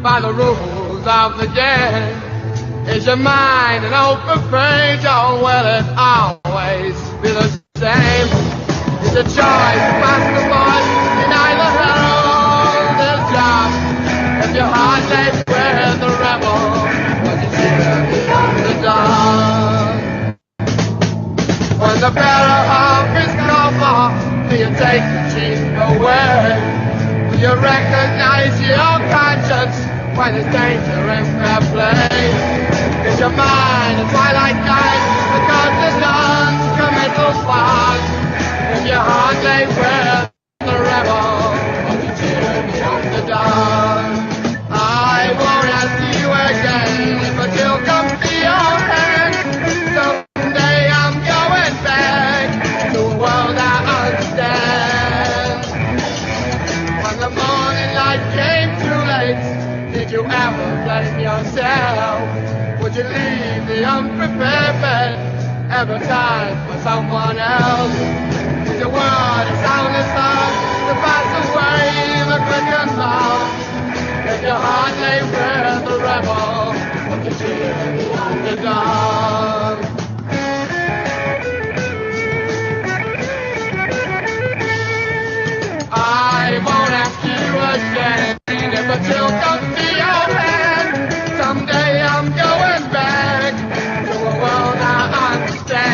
by the rules of the game. Is your mind an open page, or will it always be the same? Is a choice past the voice, in either herald is yours. If your heart lays with the rebel, would you cheer beyond the dawn? When the bearer of his cover, do you take the chief away? Do you recognize your conscience when there's danger in fair play? Is your mind a twilight night, the courtesan's committal fast? If your heart lay with the rebel, would you cheer beyond the dawn? I won't ask you again, but you'll come to your hand. Someday I'm going back to a world I understand. When the morning light came too late, did you ever blame yourself? Would you leave the unprepared bed every time for someone else? Is your word a soundless song to pass away the quicker song? If your heart lay with the rebel, would you cheer beyond the dawn? I won't ask you again, but you'll come to your hand. Someday I'm going back to a world I understand.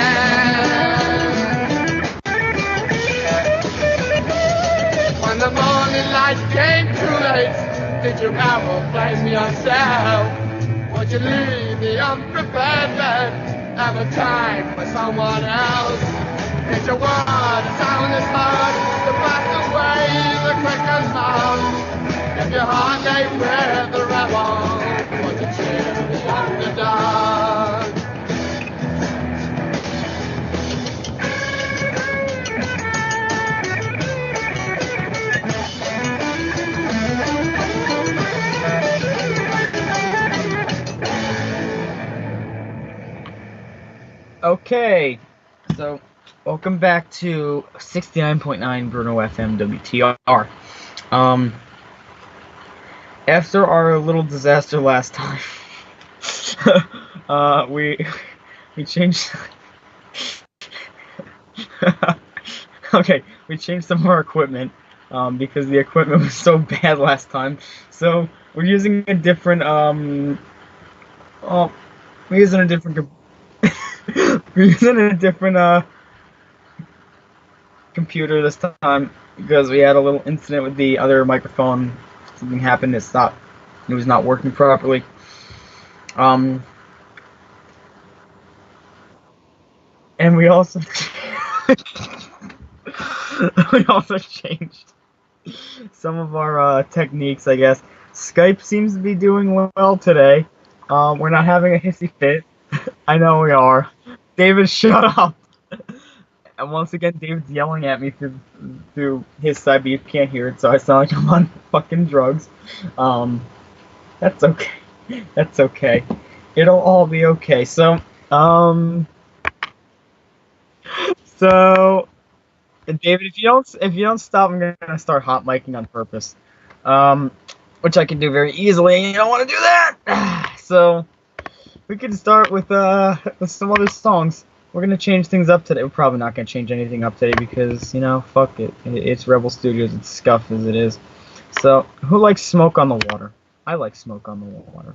When the morning light came too late, did you ever blame yourself? Would you leave the unprepared bed every time for someone else? Is your word a soundless heart to pass away the quicker song? If your heart lay with the rebel, would you cheer beyond the dawn? Okay, so welcome back to 69.9 Bruno FM WTR. After our little disaster last time, we changed. Okay, we changed some of our equipment because the equipment was so bad last time. So we're using a different we're using a different computer this time because we had a little incident with the other microphone. Something happened. It was not working properly. And we also changed some of our techniques, I guess. Skype seems to be doing well today. We're not having a hissy fit. I know we are. David, shut up. And once again, David's yelling at me through his side, but you can't hear it, so I sound like I'm on fucking drugs. That's okay. That's okay. It'll all be okay. So, David, if you don't stop, I'm gonna start hot micing on purpose. Which I can do very easily, and you don't want to do that. So, we can start with some other songs. We're going to change things up today. We're probably not going to change anything up today because, fuck it. It's Rebel Studios. It's scuff as it is. So, who likes Smoke on the Water? I like Smoke on the Water.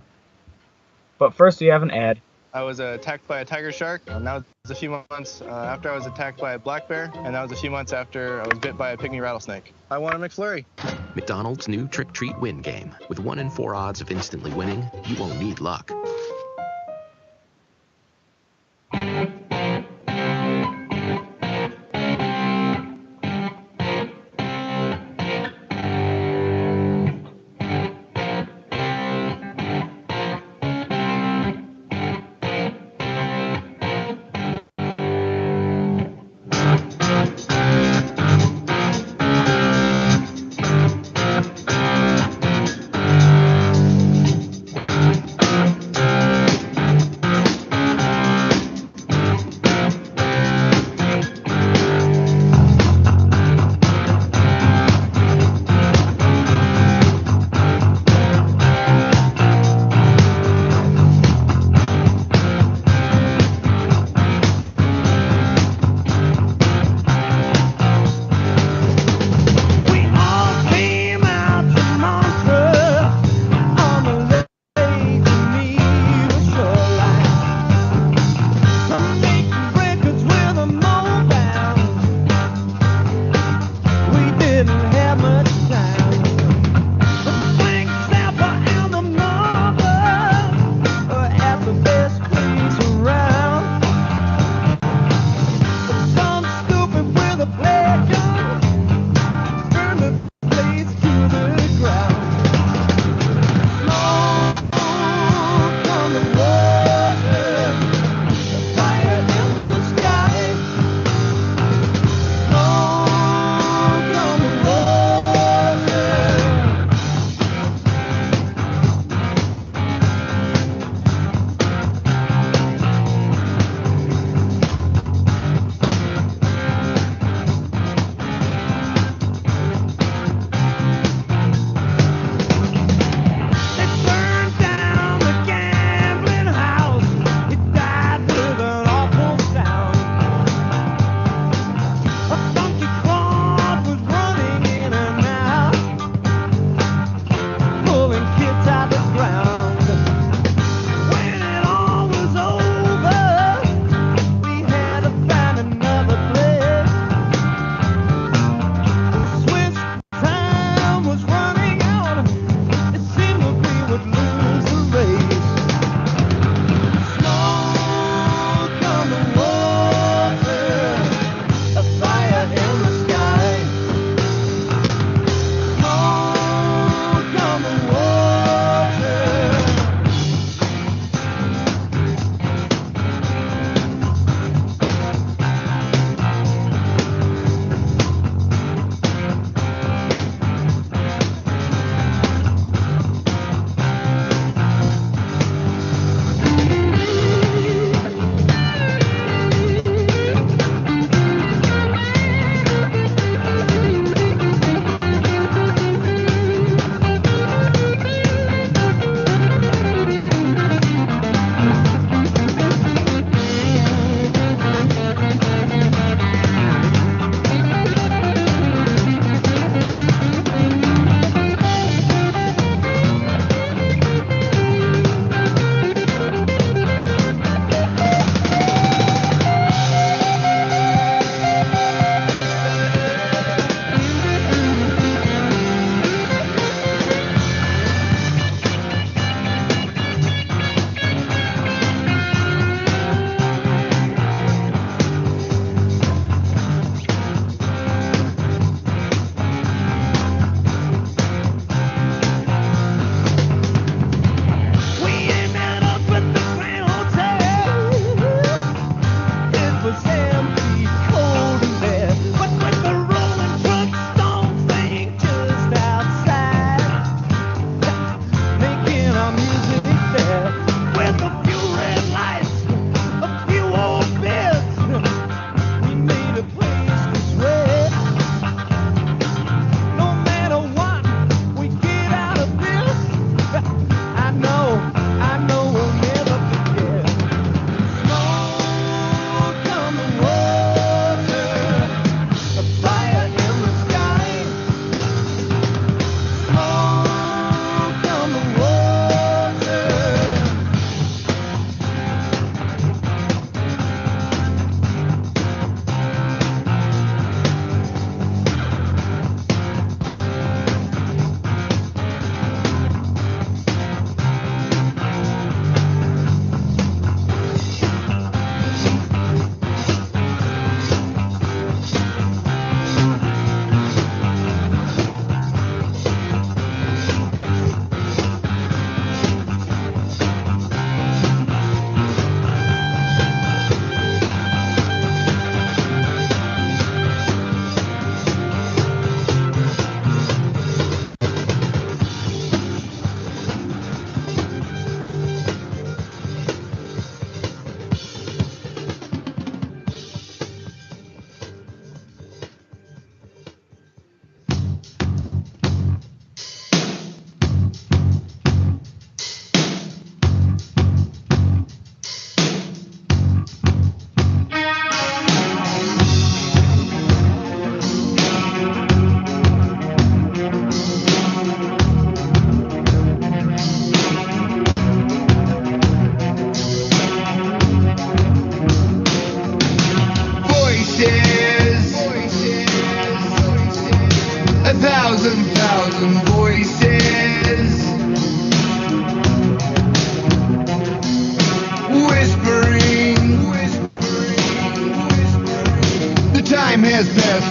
But first, we have an ad. I was attacked by a tiger shark, and that was a few months after I was attacked by a black bear, and that was a few months after I was bit by a pygmy rattlesnake. I want a McFlurry. McDonald's new Trick Treat Win game. With 1 in 4 odds of instantly winning, you won't need luck.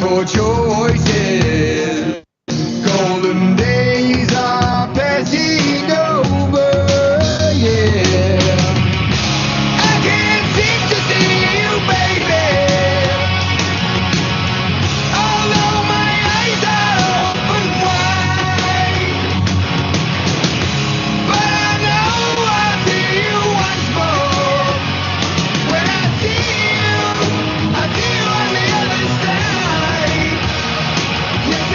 for choices. Golden days are passing over, yeah. I can't seem to see you, baby. Although my eyes are open wide, but I know I'll see you once more. When I see you on the other side. Yes,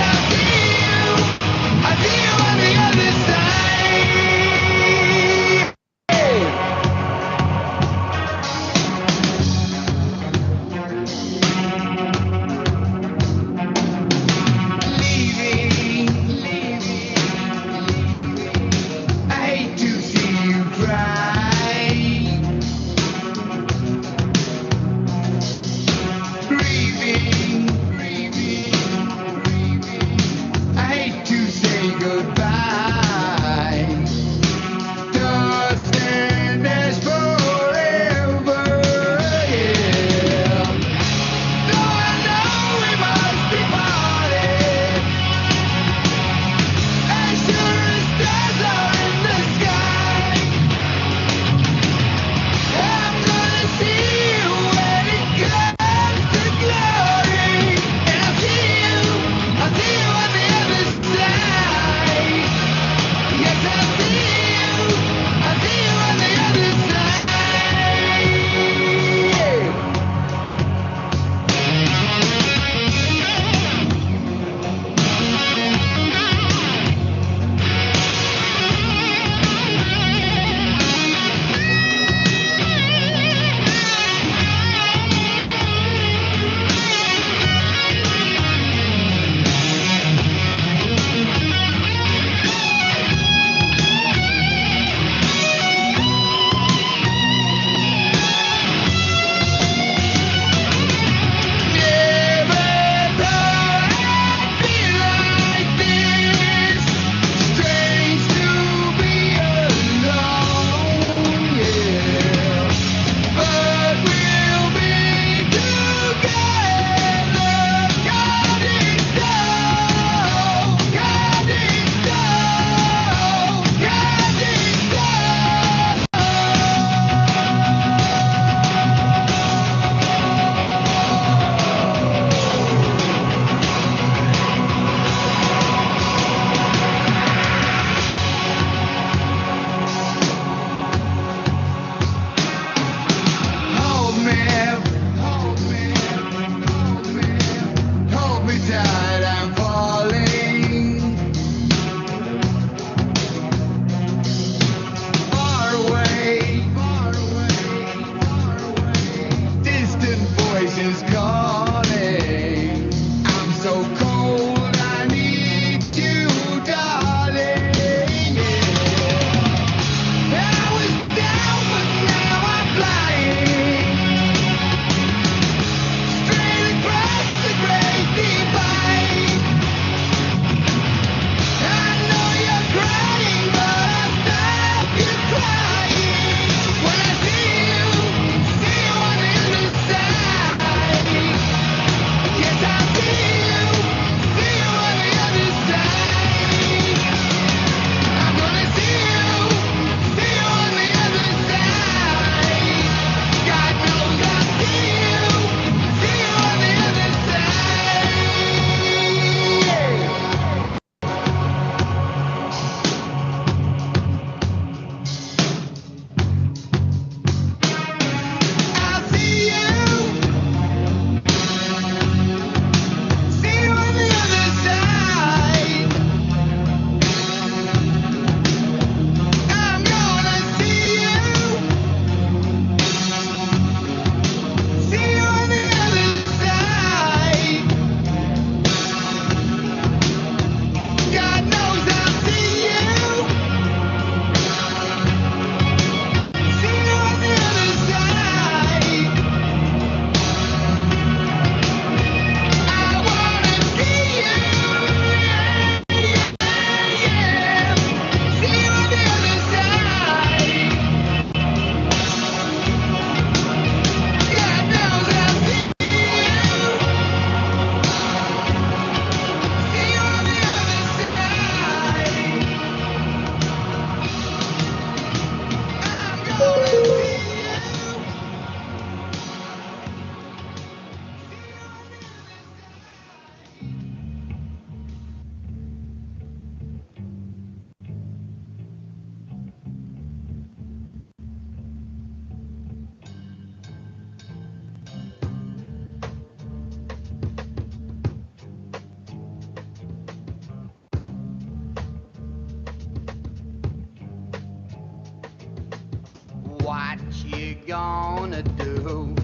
gonna do?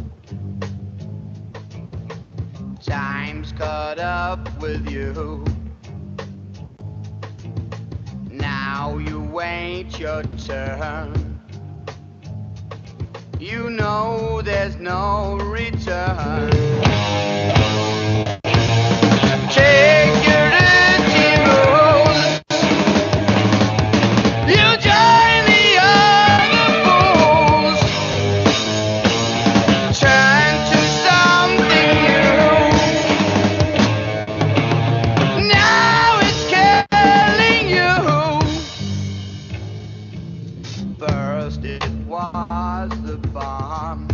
Time's caught up with you. Now you wait your turn. You know there's no return. Take your dirty road. You join the other fools. Turn to something new. Now it's killing you. First it was the bomb.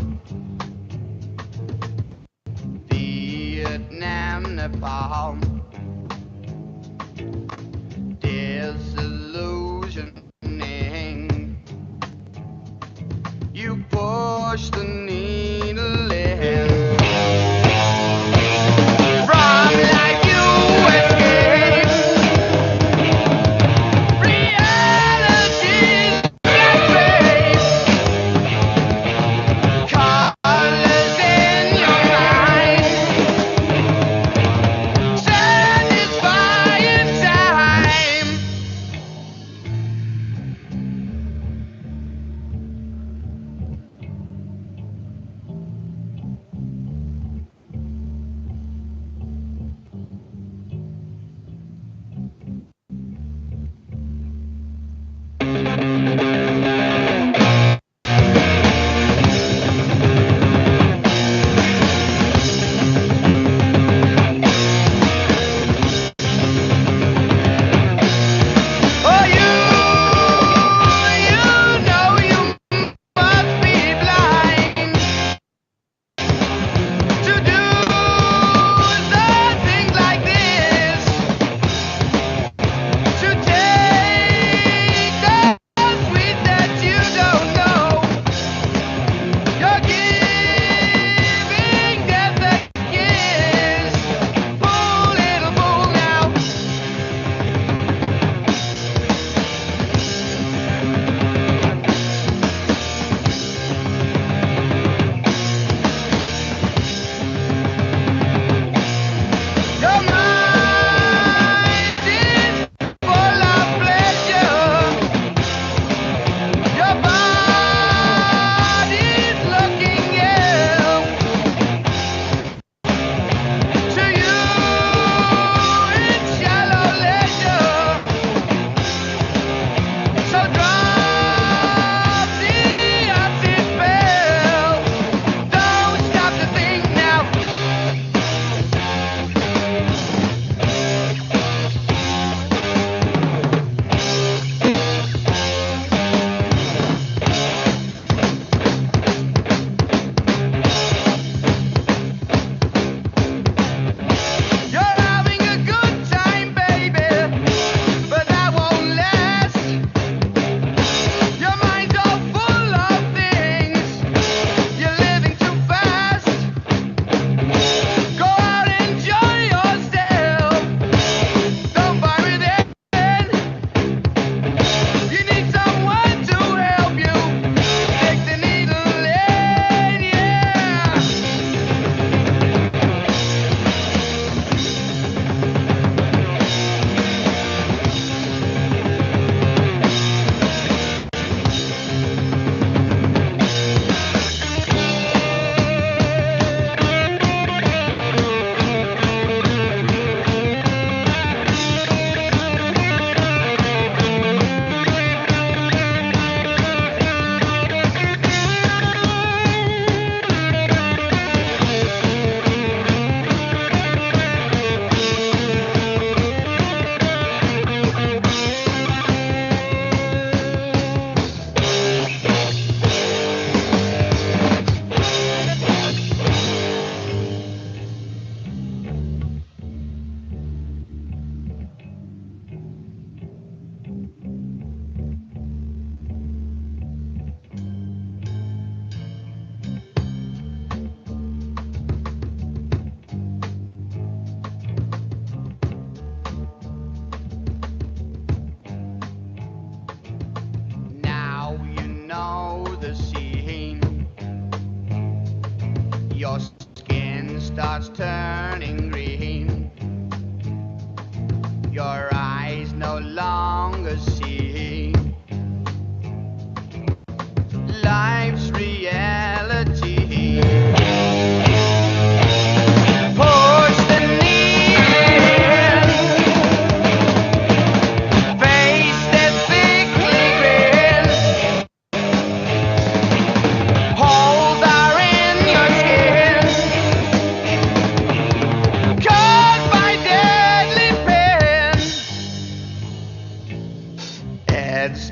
Vietnam, Nepal. Disillusioning. You push the needle in. From life you escape. Reality's black face. Colors in your mind. Satisfying time.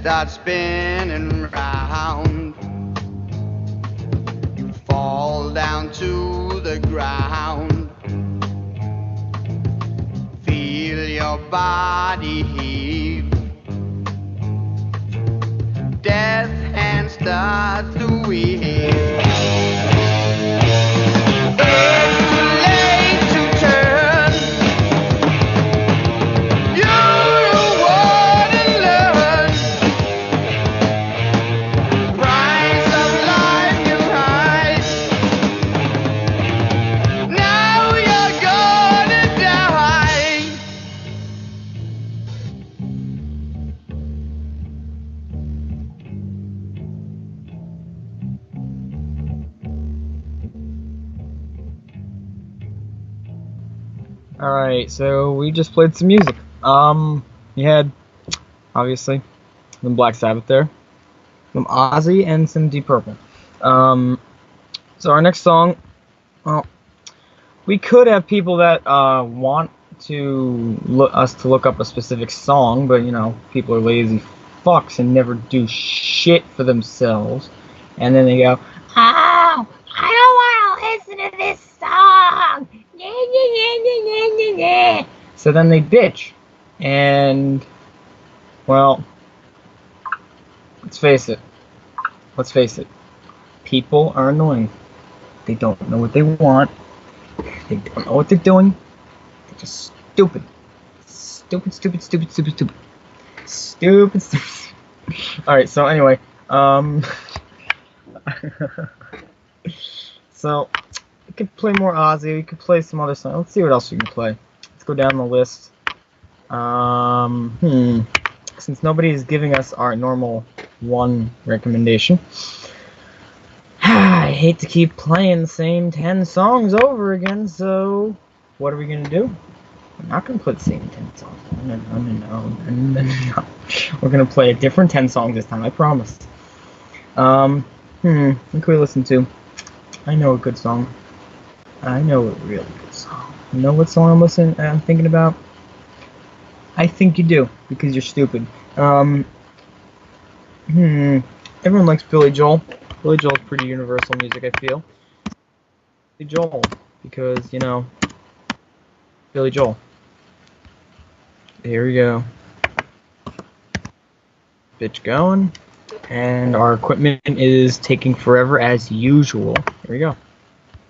starts spinning round. You fall down to the ground. Feel your body heave. Death hand starts to weave. It's too late to turn. You're the one to learn. Price of life you hide. Now you're gonna die. Alright, so we just played some music. You had, obviously, some Black Sabbath there, some Ozzy, and some Deep Purple. So our next song, well, we could have people that want us to look up a specific song, but, you know, people are lazy fucks and never do shit for themselves. And then they go, oh, I don't want to listen to this song. So then they bitch. And, well, let's face it. People are annoying. They don't know what they want. They don't know what they're doing. They're just stupid. Stupid. Alright, so anyway, so we could play more Ozzy, we could play some other songs. Let's see what else we can play. Let's go down the list. Since nobody is giving us our normal one recommendation, I hate to keep playing the same 10 songs over again, so what are we going to do? I'm not going to play the same 10 songs. No. We're going to play a different 10 songs this time, I promise. What can we listen to? I know a good song. I know a really good song. You know what song I'm thinking about? I think you do, because you're stupid. Everyone likes Billy Joel. Billy Joel's pretty universal music, I feel. Billy Joel, because, you know, Billy Joel. Here we go. Bitch going. And our equipment is taking forever as usual. Here we go.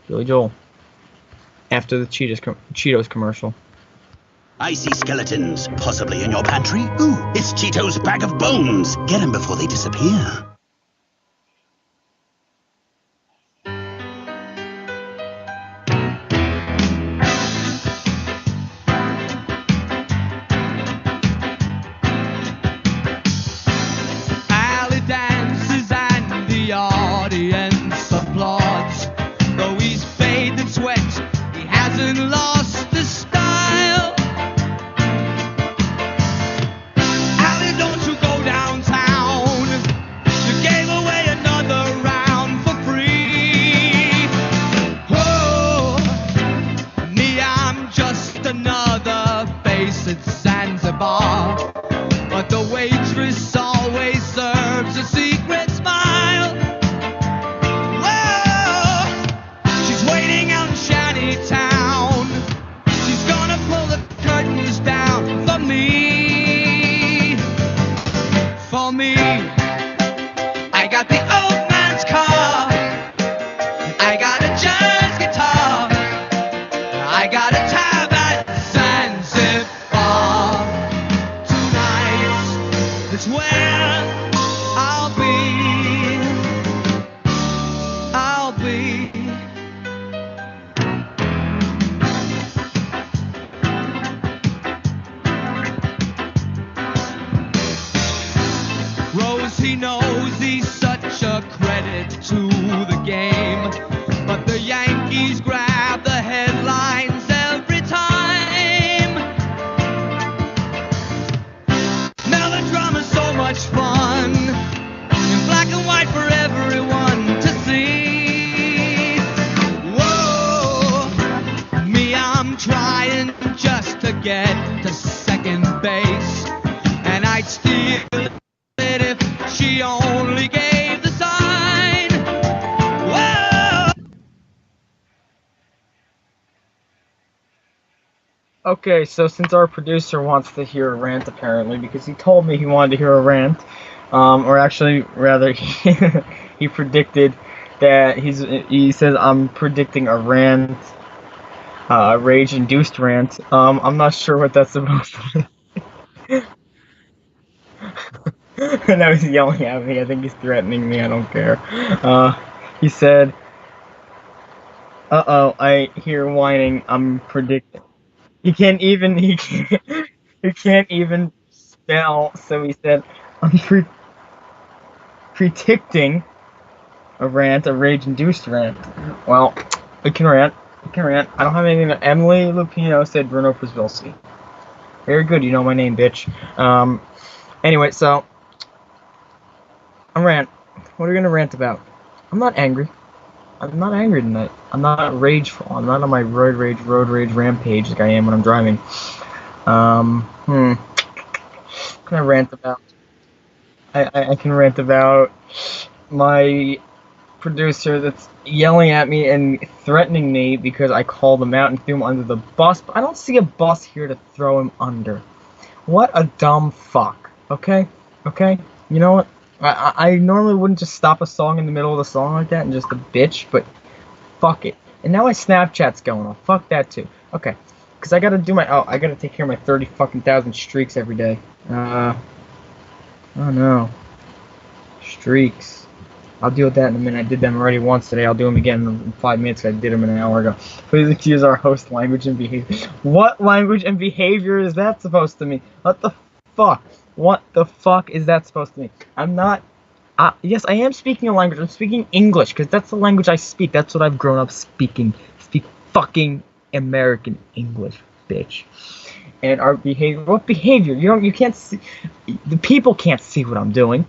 Billy Joel. After the Cheetos commercial. I see skeletons, possibly in your pantry. Ooh, it's Cheeto's bag of bones. Get them before they disappear. Alley dances and the audience applauds. Though he's bathed in sweat, he hasn't lost his style. Alley, don't you go downtown. You gave away another round for free. Oh, me, I'm just another face at Zanzibar. But the waitress always serves a secret smile. Whoa, she's waiting out in Shantytown. She's gonna pull the curtains down for me. For me. I got the old man's car. I got a jazz guitar. I got a tab at Zanzibar. Tonight is where I'll be. Rosie knows he's such a credit to the game, but the Yankees grab the headlines every time. Melodrama's so much fun, in black and white for everyone to see. Whoa, me, I'm trying just to get to second base, and I'd steal it if Okay, so since our producer wants to hear a rant, apparently, because he told me he wanted to hear a rant, or actually, rather, he predicted that he says I'm predicting a rant, a rage-induced rant. I'm not sure what that's supposed to be. Now he's yelling at me. I think he's threatening me. I don't care. He said, "Uh-oh, I hear whining. I'm predicting." He can't even spell. So he said, "I'm predicting a rant, a rage-induced rant." Well, we can rant. We can rant. I don't have anything. Emily Lupino said Bruno Prisvilsky. Very good. You know my name, bitch. Anyway, so a rant. What are we gonna rant about? I'm not angry. I'm not angry tonight. I'm not rageful. I'm not on my road rage rampage like I am when I'm driving. What can I rant about? I can rant about my producer that's yelling at me and threatening me because I called him out and threw him under the bus, but I don't see a bus here to throw him under. What a dumb fuck. Okay? Okay? You know what? I normally wouldn't just stop a song in the middle of the song like that and just a bitch, but fuck it. And now my Snapchat's going off. Fuck that too. Okay. Because I gotta do I gotta take care of my 30 fucking thousand streaks every day. Oh no. Streaks. I'll deal with that in a minute. I did them already once today. I'll do them again in 5 minutes. I did them an hour ago. Please excuse our host language and behavior. What language and behavior is that supposed to mean? What the fuck? What the fuck is that supposed to mean? I'm not... yes, I am speaking a language. I'm speaking English, because that's the language I speak. That's what I've grown up speaking. Speak fucking American English, bitch. And our behavior... What behavior? You can't see... The people can't see what I'm doing.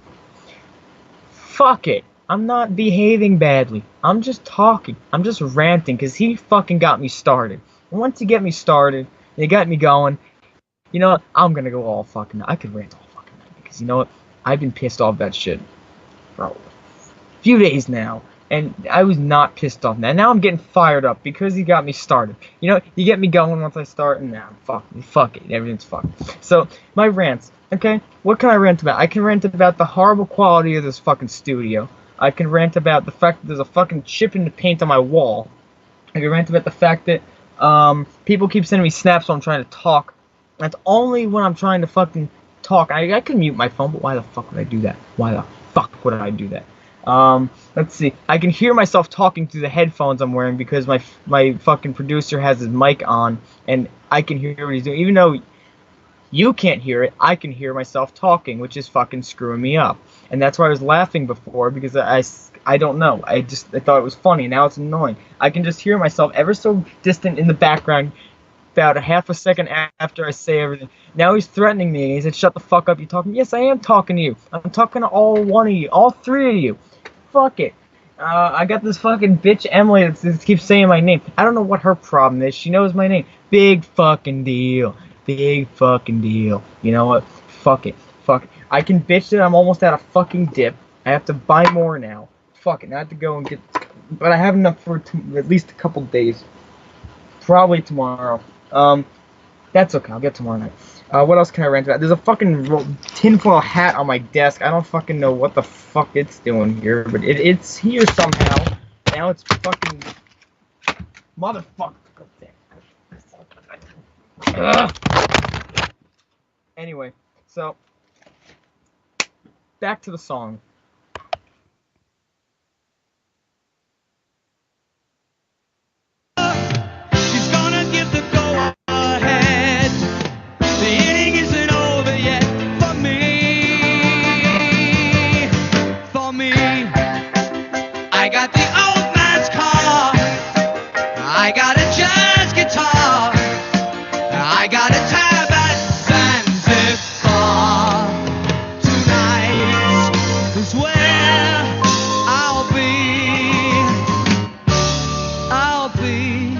Fuck it. I'm not behaving badly. I'm just talking. I'm just ranting, because he fucking got me started. And once you get me started, you got me going... You know what? I'm gonna go all fucking... I could rant all fucking night, because you know what? I've been pissed off that shit for a few days now, and I was not pissed off. Now I'm getting fired up because he got me started. You know, you get me going once I start, and now fuck it, everything's fucked. So my rants, okay? What can I rant about? I can rant about the horrible quality of this fucking studio. I can rant about the fact that there's a fucking chip in the paint on my wall. I can rant about the fact that people keep sending me snaps while I'm trying to talk. That's only when I'm trying to fucking talk. I can mute my phone, but why the fuck would I do that? Why the fuck would I do that? Let's see. I can hear myself talking through the headphones I'm wearing because my fucking producer has his mic on, and I can hear what he's doing. Even though you can't hear it, I can hear myself talking, which is fucking screwing me up. And that's why I was laughing before, because I don't know. I thought it was funny. Now it's annoying. I can just hear myself ever so distant in the background about a half a second after I say everything. Now he's threatening me. He said, "Shut the fuck up, you're talking." Yes, I am talking to you. I'm talking to all one of you. All three of you. Fuck it. I got this fucking bitch Emily that keeps saying my name. I don't know what her problem is. She knows my name. Big fucking deal. Big fucking deal. You know what? Fuck it. Fuck it. I can bitch that I'm almost out of fucking dip. I have to buy more now. Fuck it. Now I have to go and get... But I have enough for at least a couple days. Probably tomorrow. That's okay. I'll get tomorrow night. What else can I rant about? There's a fucking tinfoil hat on my desk. I don't fucking know what the fuck it's doing here, but it's here somehow. Now it's fucking... Motherfucker. Ugh. Anyway, so... Back to the song. I got the old man's car. I got a jazz guitar. I got a tab at Zanzibar. Tonight is where I'll be. I'll be.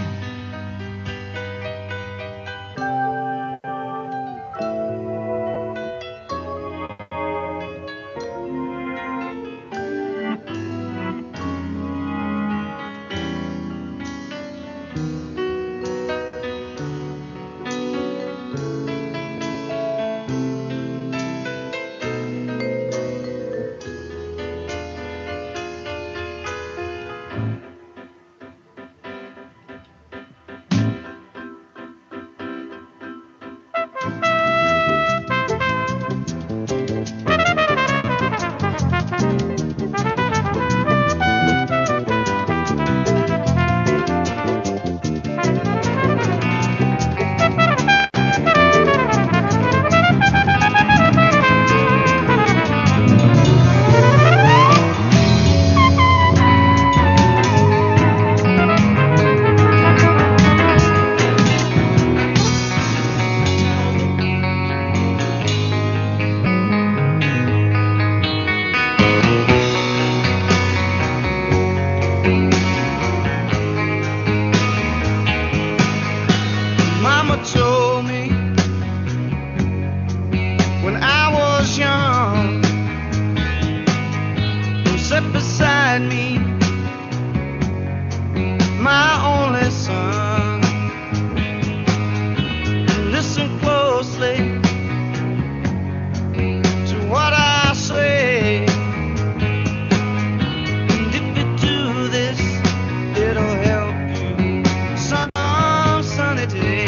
beside me, my only son. Listen closely to what I say. And if you do this, it'll help you some sunny day.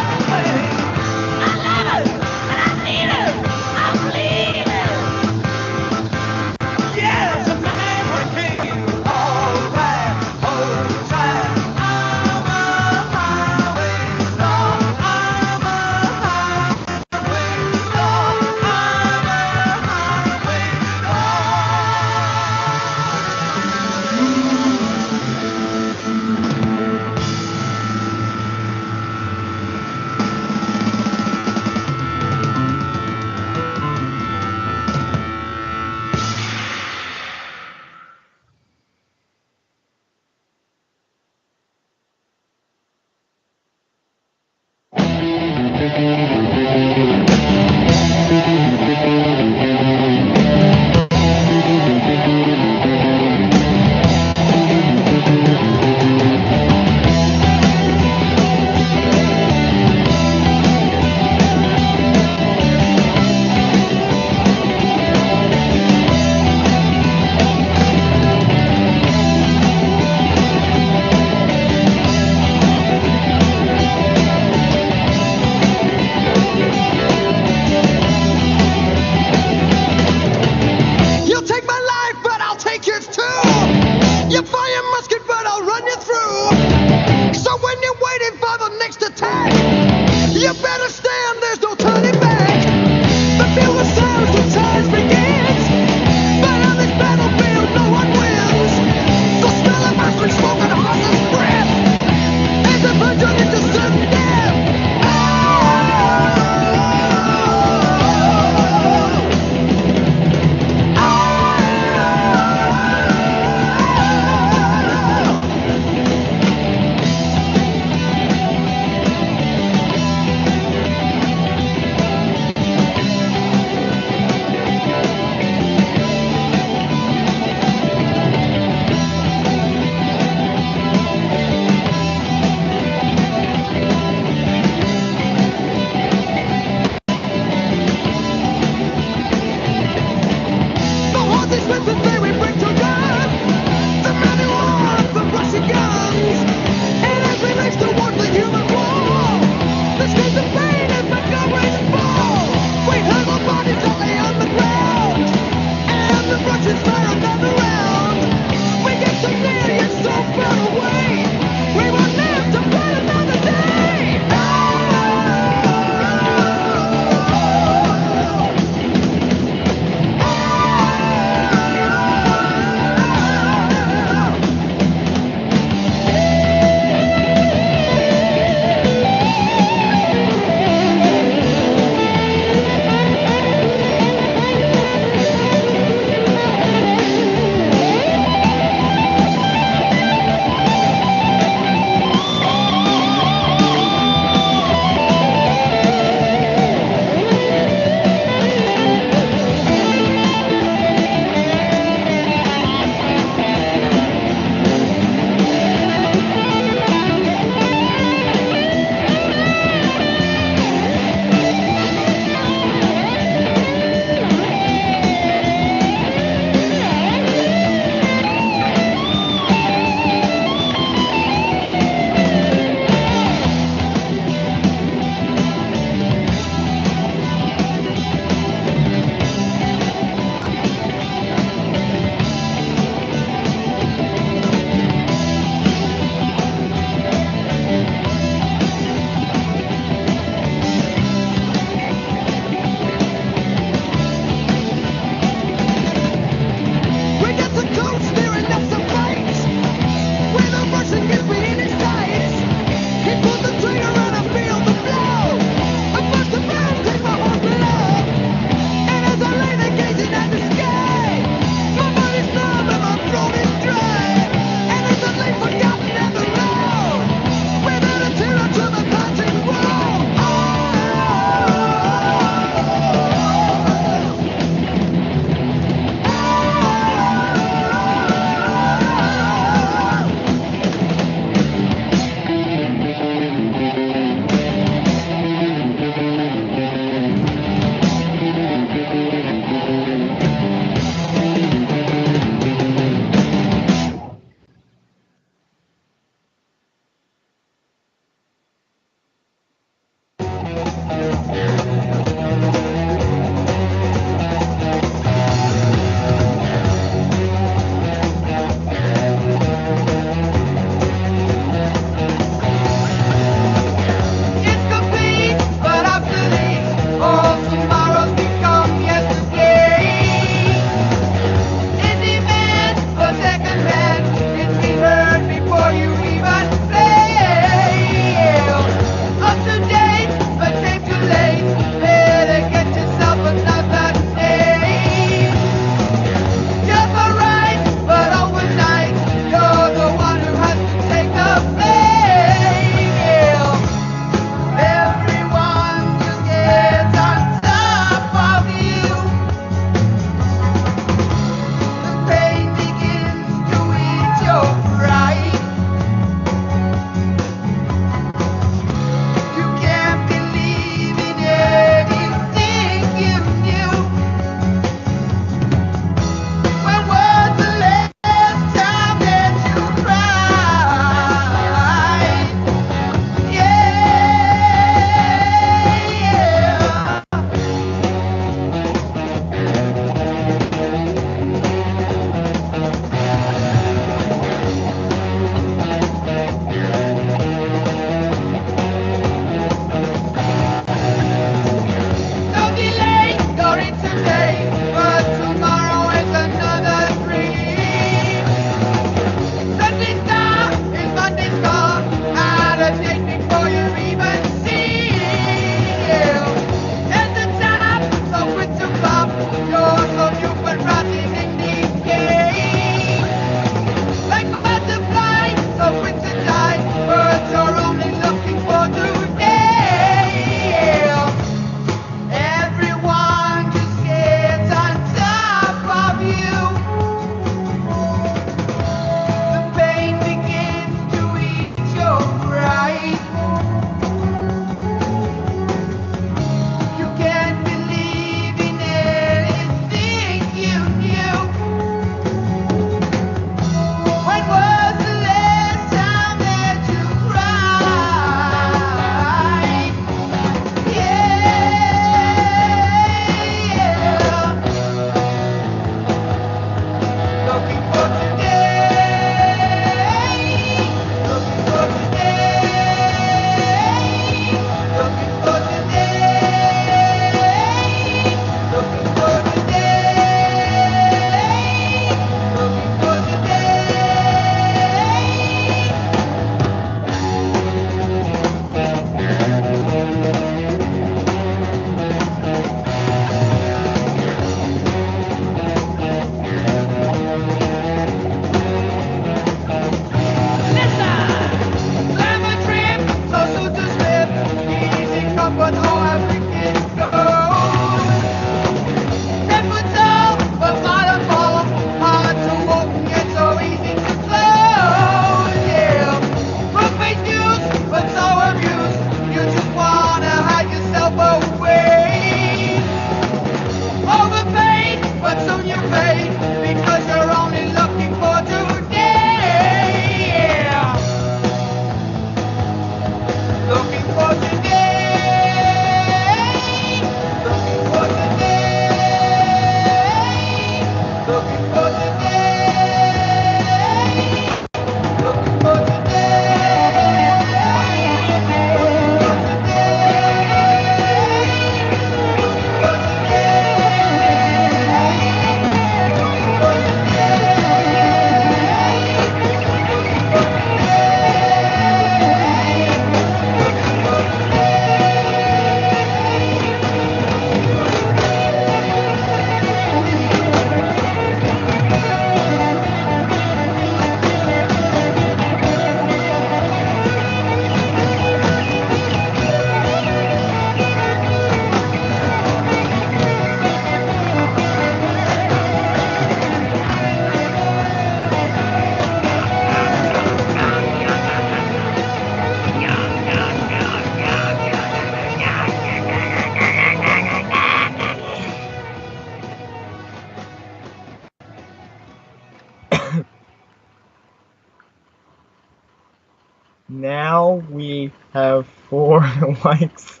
Now we have 4 likes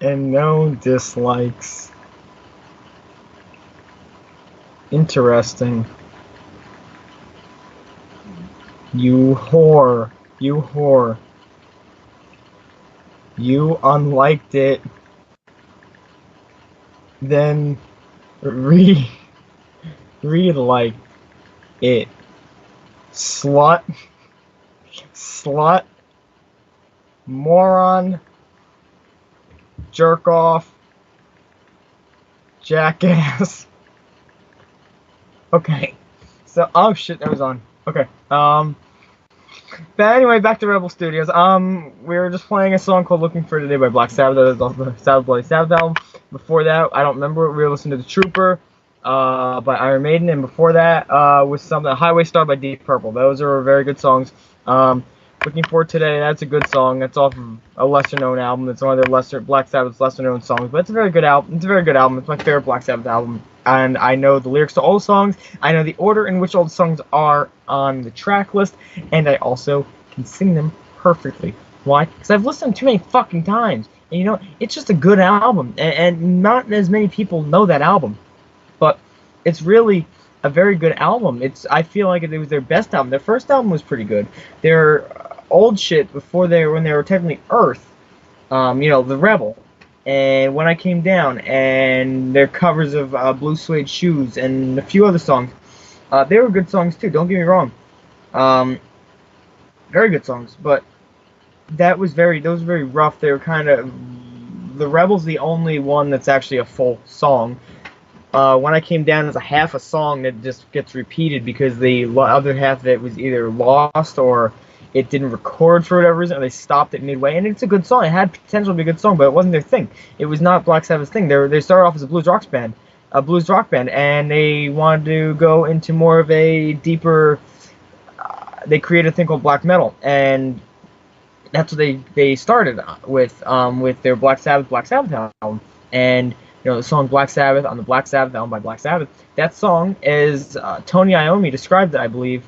and no dislikes. Interesting. You whore. You whore. You unliked it. Then re-like it. Slut. Slut. Moron. Jerk off. Jackass. Okay. So, oh shit, that was on. Okay. But anyway, back to Rebel Studios. We were just playing a song called "Looking for Today" by Black Sabbath. That was off the Sabbath Bloody Sabbath album. Before that, I don't remember. We were listening to "The Trooper" by Iron Maiden, and before that was some "Highway Star" by Deep Purple. Those are very good songs. "Looking for Today," that's a good song. That's off of a lesser-known album. It's one of their Black Sabbath's lesser-known songs, but it's a very good album. It's a very good album. It's my favorite Black Sabbath album. And I know the lyrics to all the songs. I know the order in which all the songs are on the track list, and I also can sing them perfectly. Why? Because I've listened too many fucking times. And you know, it's just a good album, and not as many people know that album, but it's really a very good album. I feel like it was their best album. Their first album was pretty good. Their old shit when they were technically Earth, the Rebel. And When I Came Down, and their covers of Blue Suede Shoes, and a few other songs. They were good songs too, don't get me wrong. Very good songs, but those were very rough. They were kind of, the Rebel's the only one that's actually a full song. When I Came Down is a half a song that just gets repeated because the other half of it was either lost or it didn't record for whatever reason, or they stopped it midway. And it's a good song. It had potential to be a good song, but it wasn't their thing. It was not Black Sabbath's thing. They started off as a blues rock band, and they wanted to go into more of a deeper. They created a thing called black metal, and that's what they started with their Black Sabbath album. And the song Black Sabbath on the Black Sabbath album by Black Sabbath. That song is Tony Iommi described it, I believe.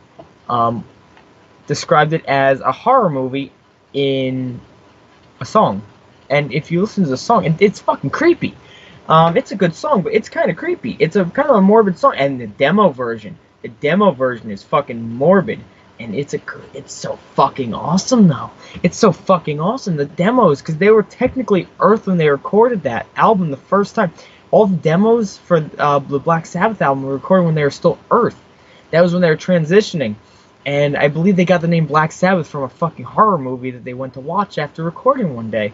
Described it as a horror movie in a song. And if you listen to the song, it's fucking creepy. It's a good song, but it's kind of creepy. It's a kind of a morbid song. And the demo version is fucking morbid. And it's so fucking awesome, though. It's so fucking awesome. The demos, because they were technically Earth when they recorded that album the first time. All the demos for the Black Sabbath album were recorded when they were still Earth. That was when they were transitioning. And I believe they got the name Black Sabbath from a fucking horror movie that they went to watch after recording one day.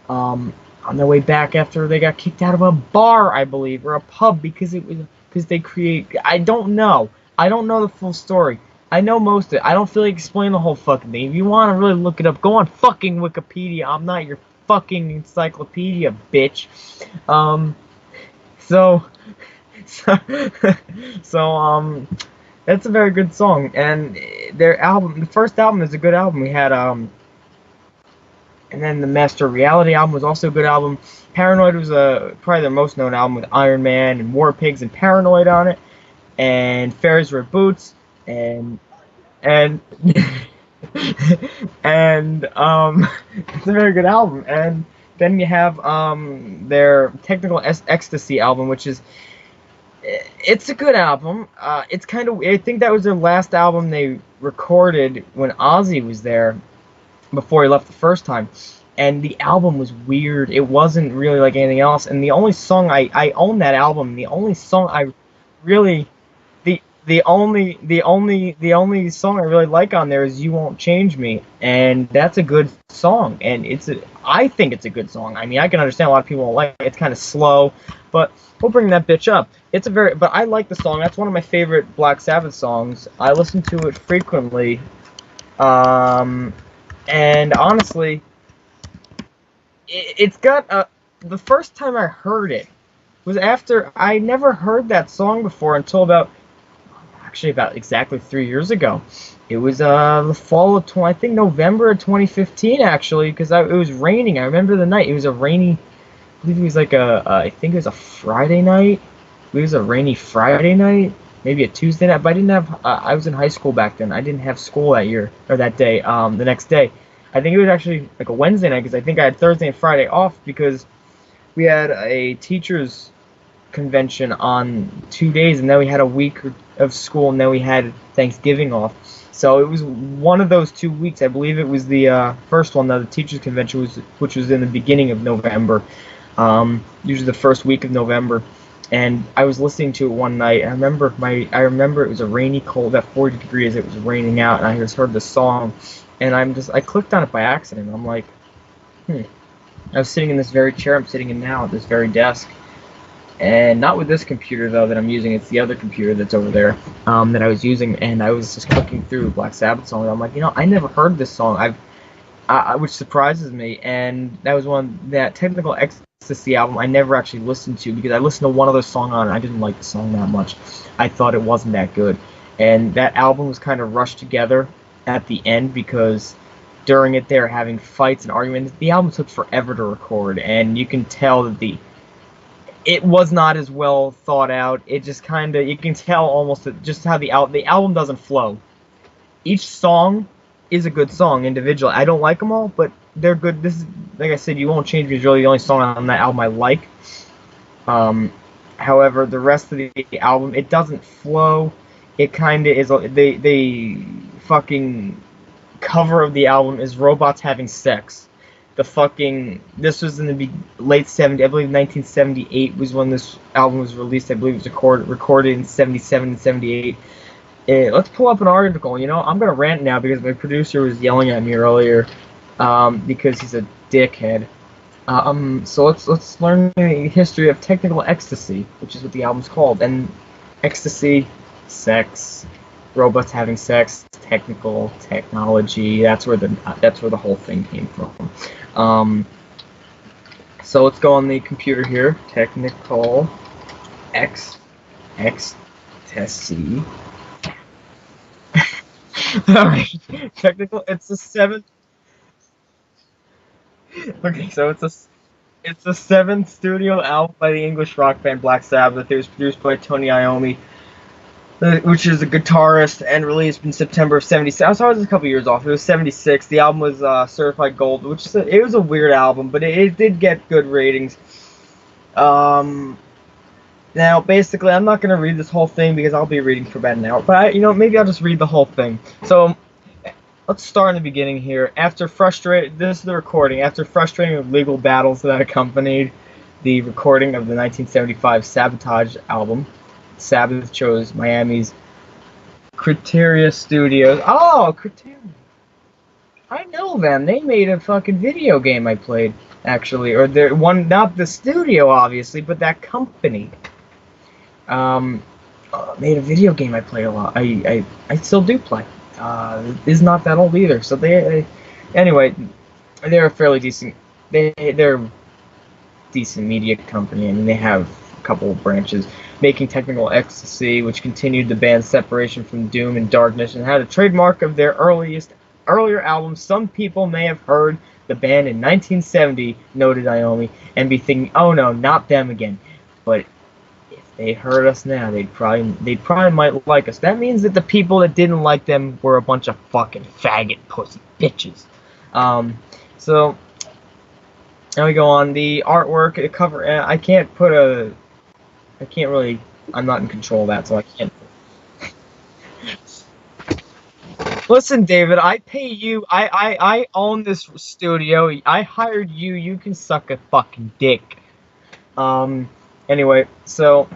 On their way back after they got kicked out of a bar, I believe, or a pub because they create. I don't know the full story. I know most of it. I don't feel like explaining the whole fucking thing. If you want to really look it up, go on fucking Wikipedia. I'm not your fucking encyclopedia, bitch. That's a very good song, and their album, the first album, is a good album. We had and then the Master Reality album was also a good album. Paranoid was probably their most known album with Iron Man and War Pigs and Paranoid on it, and Fairies Wear Boots, and it's a very good album. And then you have their Technical Ecstasy album, which is. It's a good album. It's kind of. I think that was their last album they recorded when Ozzy was there, before he left the first time. And the album was weird. It wasn't really like anything else. And the only song I own that album. The only song I really, the only song I really like on there is "You Won't Change Me," and that's a good song. And I think it's a good song. I mean, I can understand a lot of people don't like it. It's kind of slow, but we'll bring that bitch up. But I like the song. That's one of my favorite Black Sabbath songs. I listen to it frequently. And honestly, it's got the first time I heard it was after I never heard that song before until about exactly 3 years ago. It was the fall of I think November of 2015 actually, because it was raining. I remember the night. It was a rainy. I believe it was like I think it was a Friday night. It was a rainy Friday night. maybe a Tuesday night, but I didn't have, I was in high school back then. I didn't have school that year, or that day, the next day. I think it was actually like a Wednesday night, because I think I had Thursday and Friday off, because we had a teacher's convention on 2 days, and then we had a week of school, and then we had Thanksgiving off. So it was one of those 2 weeks. I believe it was the first one, the teacher's convention, which was in the beginning of November, usually the first week of November. And I was listening to it one night. I remember it was a rainy, cold, at 40 degrees. It was raining out, and I just heard the song, and I clicked on it by accident. I'm like, I was sitting in this very chair I'm sitting in now, at this very desk. And not with this computer, though, that I'm using. It's the other computer that's over there that I was using. And I was just clicking through Black Sabbath song. And I'm like, I never heard this song, which surprises me. And that was that Technical Ecstasy album I never actually listened to, because I listened to one other song on it. I didn't like the song that much. I thought it wasn't that good. And that album was kind of rushed together at the end, because during it they were having fights and arguments. The album took forever to record, and you can tell that it was not as well thought out. It just kind of, you can tell almost just how the album doesn't flow. Each song is a good song individually. I don't like them all, but they're good. This is, like I said, You Won't Change Me is really the only song on that album I like. However, the rest of the album, it doesn't flow. It kind of is, the fucking cover of the album is robots having sex. This was in the late 70s, I believe 1978 was when this album was released. I believe it was recorded in 77 and 78. Let's pull up an article. I'm going to rant now, because my producer was yelling at me earlier, because he's a dickhead. So let's learn the history of Technical Ecstasy, which is what the album's called. And ecstasy, sex, robots having sex, technology. That's where the whole thing came from. So let's go on the computer here. Technical Ecstasy. All right. It's the seventh. Okay, so it's the seventh studio album by the English rock band Black Sabbath. It was produced by Tony Iommi, which is a guitarist, and released in September of 76. I was a couple years off. It was 76. The album was certified gold, it was a weird album, but it did get good ratings. Now, basically, I'm not going to read this whole thing, because I'll be reading for about an hour. But, maybe I'll just read the whole thing. So, let's start in the beginning here. This is the recording. After frustrating legal battles that accompanied the recording of the 1975 Sabotage album, Sabbath chose Miami's Criteria Studios. Oh, Criteria. I know them. They made a fucking video game I played, actually. Or not the studio, obviously, but that company. Made a video game I play a lot. I still do play. Is not that old either. So anyway, they're a fairly decent. They're a decent media company, and they have a couple of branches, making Technical Ecstasy, which continued the band's separation from doom and darkness, and had a trademark of their earlier albums. Some people may have heard the band in 1970, noted Iommi, and be thinking, "Oh no, not them again." But they heard us now, they probably might like us. That means that the people that didn't like them were a bunch of fucking faggot pussy bitches. So now we go on the artwork, the cover. I'm not in control of that, so I can't. Listen, David, I pay you. I own this studio. I hired you. You can suck a fucking dick. Anyway, so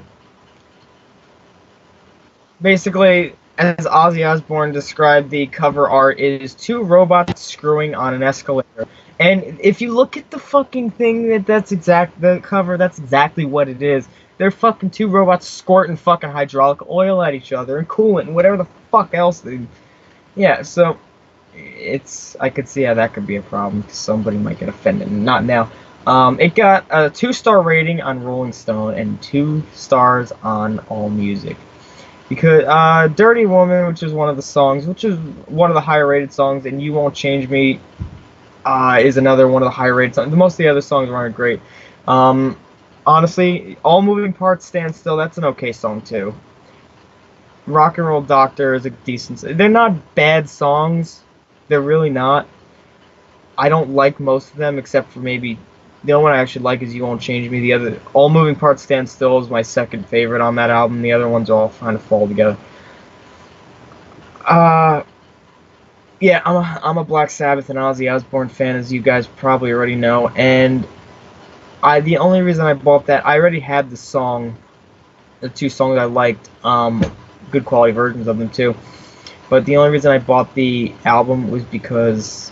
basically, as Ozzy Osbourne described the cover art, it is two robots screwing on an escalator. And if you look at the fucking thing, the cover, that's exactly what it is. They're fucking two robots squirting fucking hydraulic oil at each other and coolant and whatever the fuck else they... Yeah, so I could see how that could be a problem, because somebody might get offended. Not now. It got a 2-star rating on Rolling Stone and 2 stars on AllMusic. Because Dirty Woman, which is one of the songs, which is one of the higher rated songs, and You Won't Change Me is another one of the higher rated songs. Most of the other songs aren't great. Honestly, All Moving Parts Stand Still, that's an okay song too. Rock and Roll Doctor is a decent. They're not bad songs. They're really not. I don't like most of them except for maybe the only one I actually like is You Won't Change Me. The other, All Moving Parts Stand Still is my second favorite on that album. The other ones all kind of fall together. Yeah, I'm a Black Sabbath and Ozzy Osbourne fan, as you guys probably already know. And the only reason I bought that, I already had the two songs I liked, good quality versions of them too. But the only reason I bought the album was because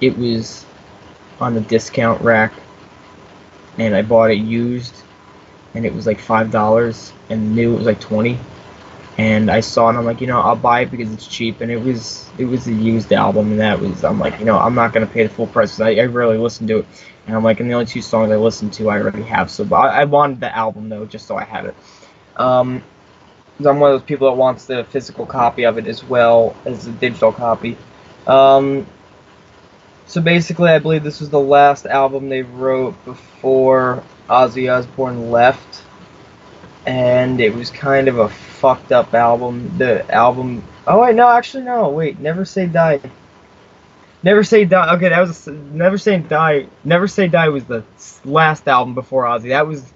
it was on the discount rack, and I bought it used, and it was like $5, and new it was like $20. And I saw it, and I'm like, I'll buy it because it's cheap, and it was a used album, and I'm like, I'm not gonna pay the full price because I rarely listen to it, and I'm like, and the only two songs I listen to I already have, so but I wanted the album though, just so I had it. 'Cause I'm one of those people that wants the physical copy of it as well as the digital copy. So basically, I believe this was the last album they wrote before Ozzy Osbourne left, and it was kind of a fucked up album. The album. Oh wait, no, actually no. Wait, Never Say Die. Never Say Die. Okay, that was Never Say Die. Never Say Die was the last album before Ozzy. That was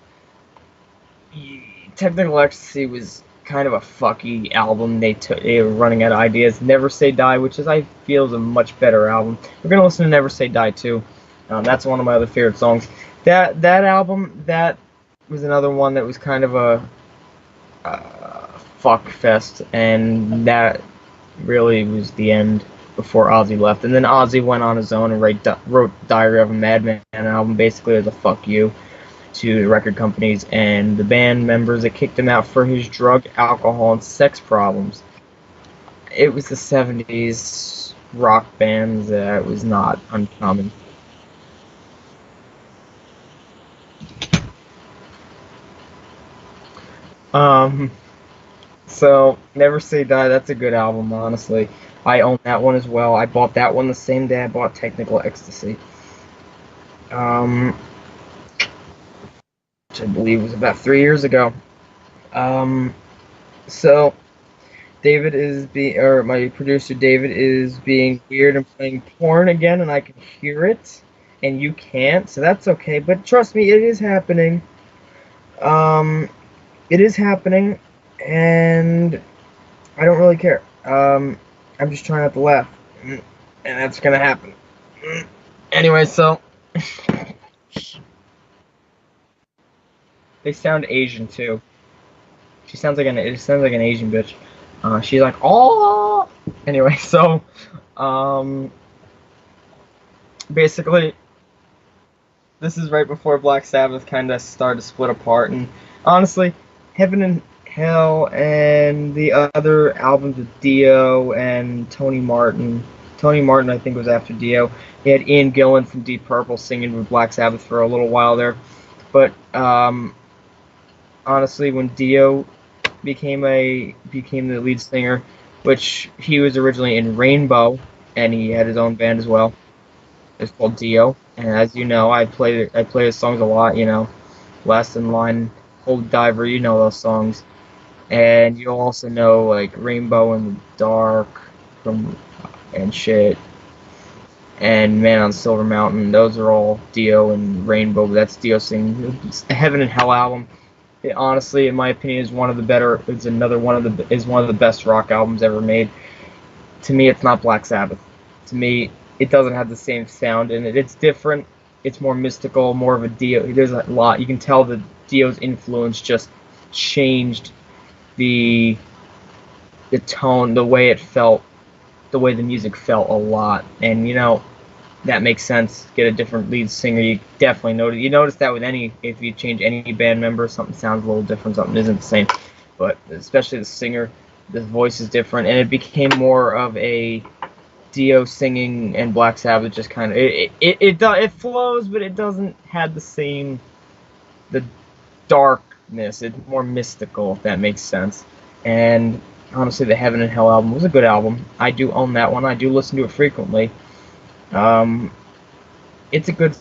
Technical Ecstasy was kind of a fucky album. They were running out of ideas. Never Say Die, which I feel is a much better album. We're gonna listen to Never Say Die too. That's one of my other favorite songs. That album, that was another one that was kind of a fuck fest, and that really was the end before Ozzy left. And then Ozzy went on his own and wrote Diary of a Madman, an album basically as a fuck you to the record companies and the band members that kicked him out for his drug, alcohol, and sex problems. It was the 70s rock bands. It was not uncommon. So Never Say Die, that's a good album, honestly. I own that one as well. I bought that one the same day I bought Technical Ecstasy. Which I believe was about 3 years ago. So David my producer David is being weird and playing porn again, and I can hear it, and you can't, so that's okay. But trust me, it is happening. It is happening, and I don't really care. I'm just trying not to laugh, and that's gonna happen. Anyway, so they sound Asian too. It sounds like an Asian bitch. She's like, oh. Anyway, so basically, this is right before Black Sabbath kind of started to split apart, and honestly, Heaven and Hell and the other albums with Dio and Tony Martin. Tony Martin, I think, was after Dio. He had Ian Gillan from Deep Purple singing with Black Sabbath for a little while there. But honestly, when Dio became the lead singer, which he was originally in Rainbow, and he had his own band as well. It's called Dio, and as you know, I play his songs a lot. Last in Line, Hold Diver, those songs. And you'll also know like Rainbow in the Dark and shit. And Man on Silver Mountain, those are all Dio and Rainbow. That's Dio singing. Heaven and Hell album, it honestly, in my opinion, is one of the better. It's one of the best rock albums ever made. To me, it's not Black Sabbath. To me, it doesn't have the same sound in it. It's different. It's more mystical, more of a Dio. There's a lot. You can tell that Dio's influence just changed the tone, the way it felt, the way the music felt a lot. And that makes sense. Get a different lead singer, you definitely notice. You notice that with if you change any band member, something sounds a little different, something isn't the same. But especially the singer, the voice is different, and it became more of a Dio singing, and Black Sabbath just kind of it flows, but it doesn't have the darkness. It's more mystical, if that makes sense. And honestly, the Heaven and Hell album was a good album. I do own that one. I do listen to it frequently. It's a good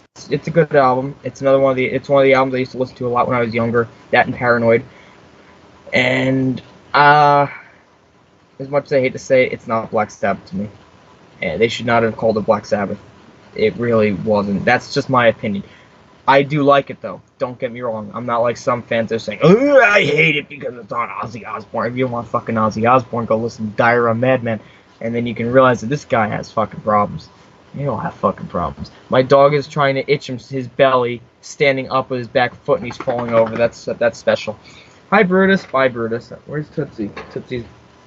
album. It's one of the albums I used to listen to a lot when I was younger. That and Paranoid. And as much as I hate to say it, it's not Black Sabbath to me. And they should not have called it Black Sabbath. It really wasn't. That's just my opinion. I do like it, though. Don't get me wrong. I'm not like some fans that are saying, oh, I hate it because it's on Ozzy Osbourne. If you don't want fucking Ozzy Osbourne, go listen to Diarrhea Madman. And then you can realize that this guy has fucking problems. You don't have fucking problems. My dog is trying to itch his belly, standing up with his back foot, and he's falling over. That's special. Hi, Brutus. Bye, Brutus. Where's Tootsie?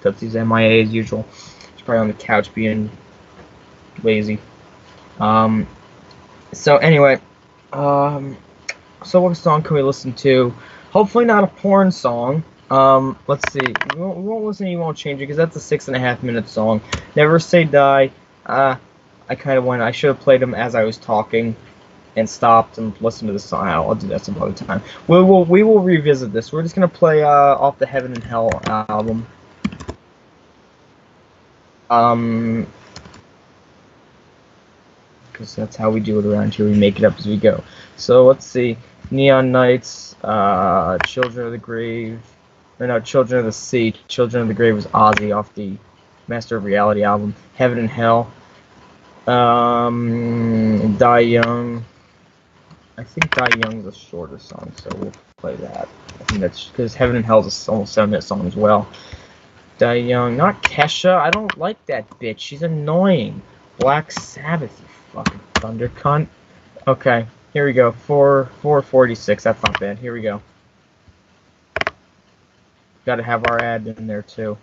Tootsie's MIA as usual. She's probably on the couch being lazy. So anyway, so what song can we listen to? Hopefully not a porn song. Let's see. We won't listen to You Won't Change It because that's a 6.5 minute song. Never Say Die. I kind of went. I should have played them as I was talking and stopped and listened to the song. I'll do that some other time. We will revisit this. We're just gonna play off the Heaven and Hell album. Because that's how we do it around here. We make it up as we go. So let's see. Neon Nights, Children of the Grave. Or no, Children of the Sea. Children of the Grave was Ozzy off the Master of Reality album. Heaven and Hell. Die Young. I think Die Young is a shorter song, so we'll play that. I think that's because Heaven and Hell is almost 7-minute song as well. Die Young, not Kesha. I don't like that bitch. She's annoying. Black Sabbath, you fucking thunder cunt. Okay, here we go. 446. That's not bad. Here we go. Got to have our ad in there too.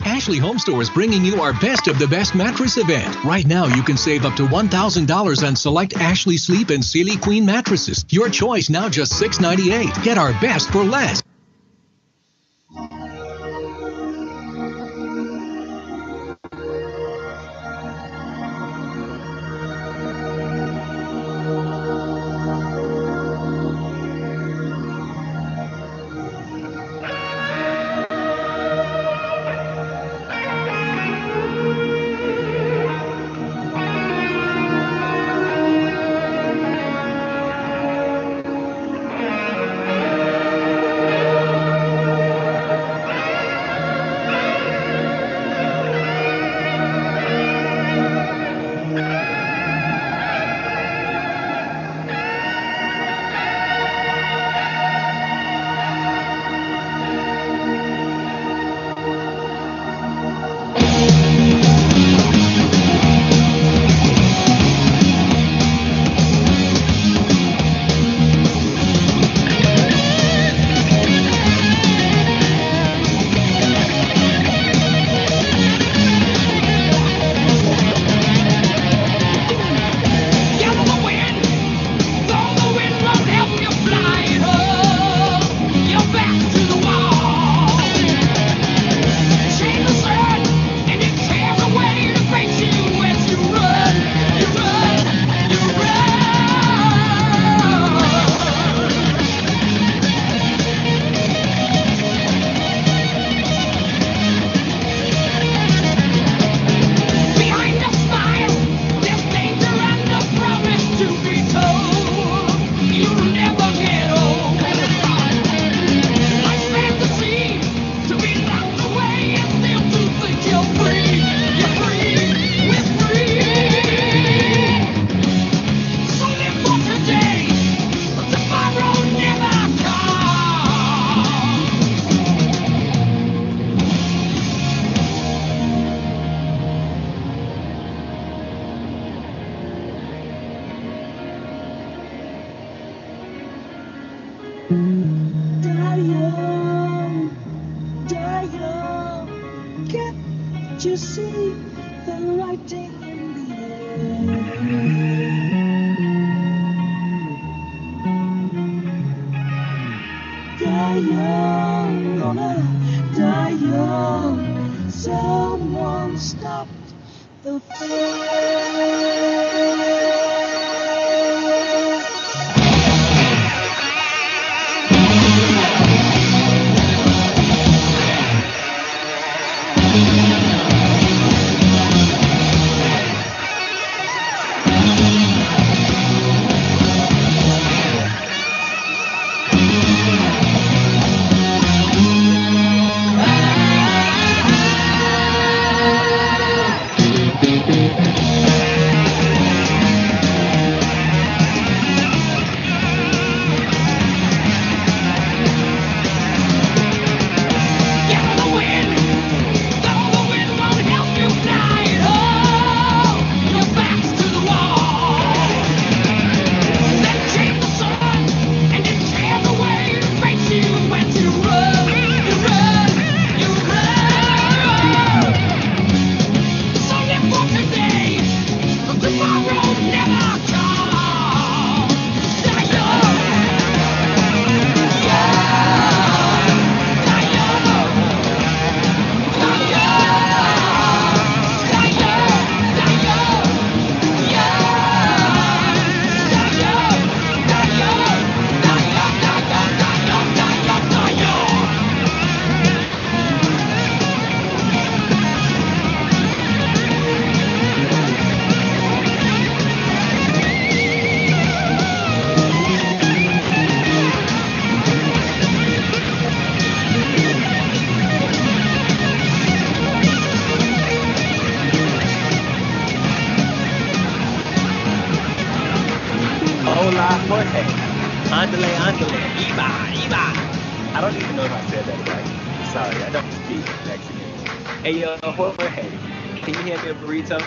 Ashley Home Store is bringing you our Best of the Best mattress event. Right now, you can save up to $1,000 on select Ashley Sleep and Sealy Queen mattresses. Your choice now just $698. Get our best for less. Can't you see the writing in the air? Die young, gonna die young. Someone stopped the fear. Jorge. Andale, andale. Iba, iba. I don't even know if I said that right. Sorry, I don't speak Mexican. Hey, Jorge, can you hand me a burrito?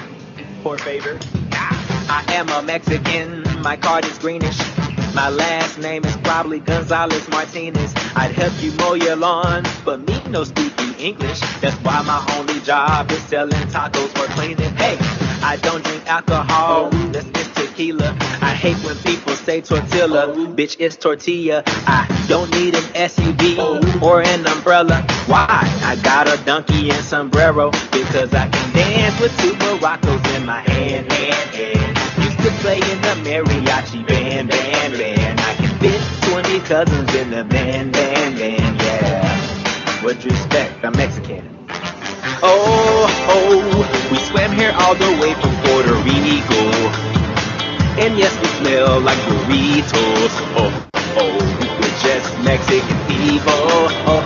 Por favor. I am a Mexican. My card is greenish. My last name is probably Gonzalez Martinez. I'd help you mow your lawn, but me no speaking English. That's why my only job is selling tacos or cleaning. Hey, I don't drink alcohol. This is tequila. I hate when people say tortilla. Bitch, it's tortilla. I don't need an SUV or an umbrella. Why? I got a donkey and sombrero because I can dance with two maracas in my hand. Used to play in the mariachi band. I can fit 20 cousins in the band, yeah. What you expect? I'm Mexican. Oh, we swam here all the way from Puerto Rico. And yes, we smell like burritos. Oh, we're just Mexican people. Oh,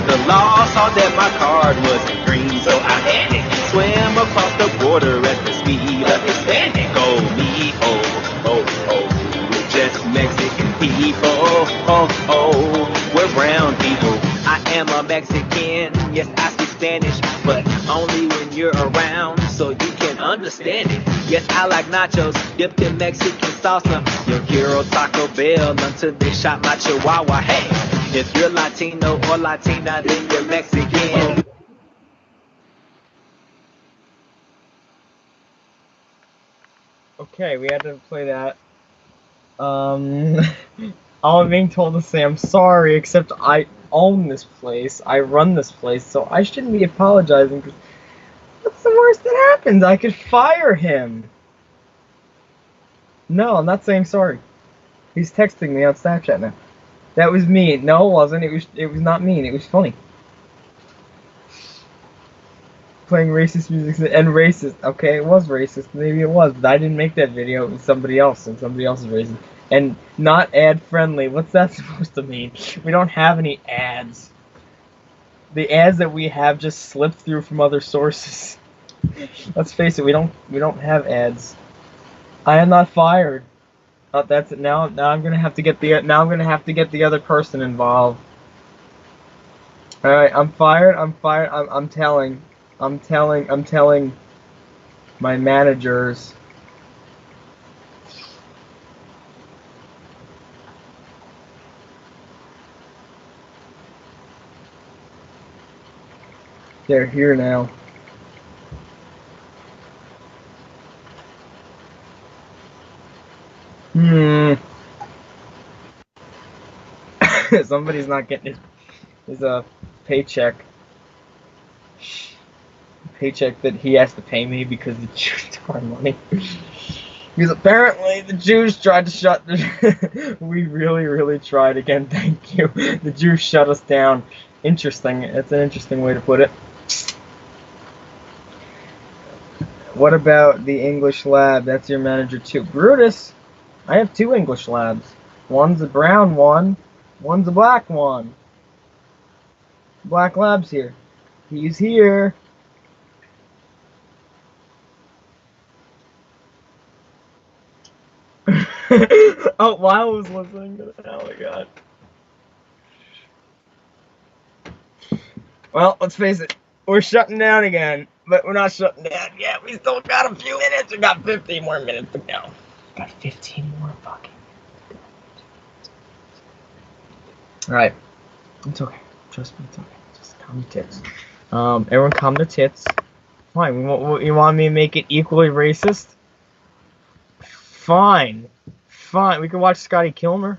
the law saw that my card wasn't green, so I had it. Swam across the border at the speed of Hispanic. Oh, me, oh, we're just Mexican people. Oh, we're brown people. I am a Mexican, yes, I speak Spanish, but only when you're around, so you can understand it. Yes, I like nachos, dipped in Mexican salsa. Yo quiero Taco Bell until they shot my chihuahua. Hey, if you're Latino or Latina, then you're Mexican. Okay, we had to play that. All I'm being told to say I'm sorry, except I own this place, I run this place, so I shouldn't be apologizing, because what's the worst that happens? I could fire him. No, I'm not saying sorry. He's texting me on Snapchat now. That was mean. No, it wasn't. It was not mean. It was funny. Playing racist music and racist. Okay, it was racist. Maybe it was, but I didn't make that video. It was somebody else, and somebody else is racist. And not ad friendly. What's that supposed to mean? We don't have any ads. The ads that we have just slipped through from other sources. Let's face it, we don't have ads. I am not fired. That's it. Now I'm gonna have to get the other person involved. All right, I'm fired. I'm telling my managers. They're here now. Somebody's not getting his paycheck. Paycheck that he has to pay me because the Jews took our money. Because apparently the Jews tried to shut. We really tried again. Thank you. The Jews shut us down. Interesting. That's an interesting way to put it. What about the English lab? That's your manager too. Brutus, I have 2 English labs. One's a brown one. One's a black one. Black lab's here. He's here. Oh, while I was listening to that, oh my god. Well, let's face it, we're shutting down again, but we're not shutting down yet. We still got a few minutes. We got 15 more minutes to go. Got 15 more fucking minutes. Alright. It's okay. Trust me, it's okay. Just calm your tits. Everyone calm their tits. Fine. You want me to make it equally racist? Fine. Fine. We can watch Scotty Kilmer.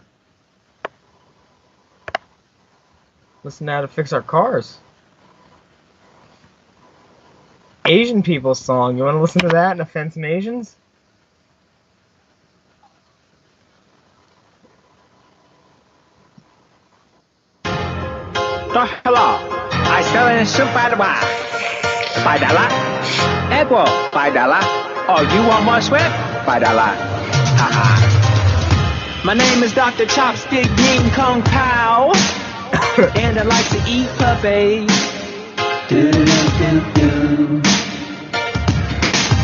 Listen to how to fix our cars. Asian people's song. You want to listen to that and offend some Asians? Hello. I sell in soup by the bar. $5. Apple, $5. Oh, you want more sweat? $5. Haha. My name is Dr. Chopstick Ying Kong Pao. And I like to eat puppies. Do.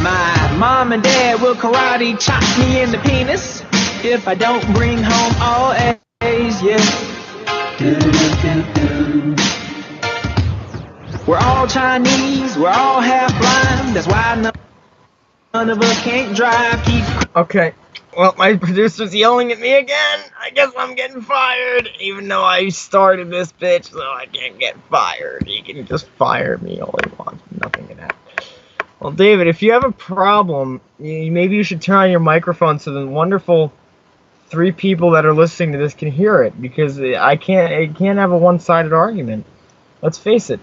My mom and dad will karate Somebody chop me in the penis if I don't bring home all A's, yeah. Do-do-do-do-do. We're all Chinese, we're all half blind. That's why none of us can't drive. Okay, well, my producer's yelling at me again. I guess I'm getting fired, even though I started this bitch, so I can't get fired. He can just fire me all he wants. Nothing can happen. Well, David, if you have a problem, maybe you should turn on your microphone so the wonderful 3 people that are listening to this can hear it, because I can't have a one-sided argument. Let's face it.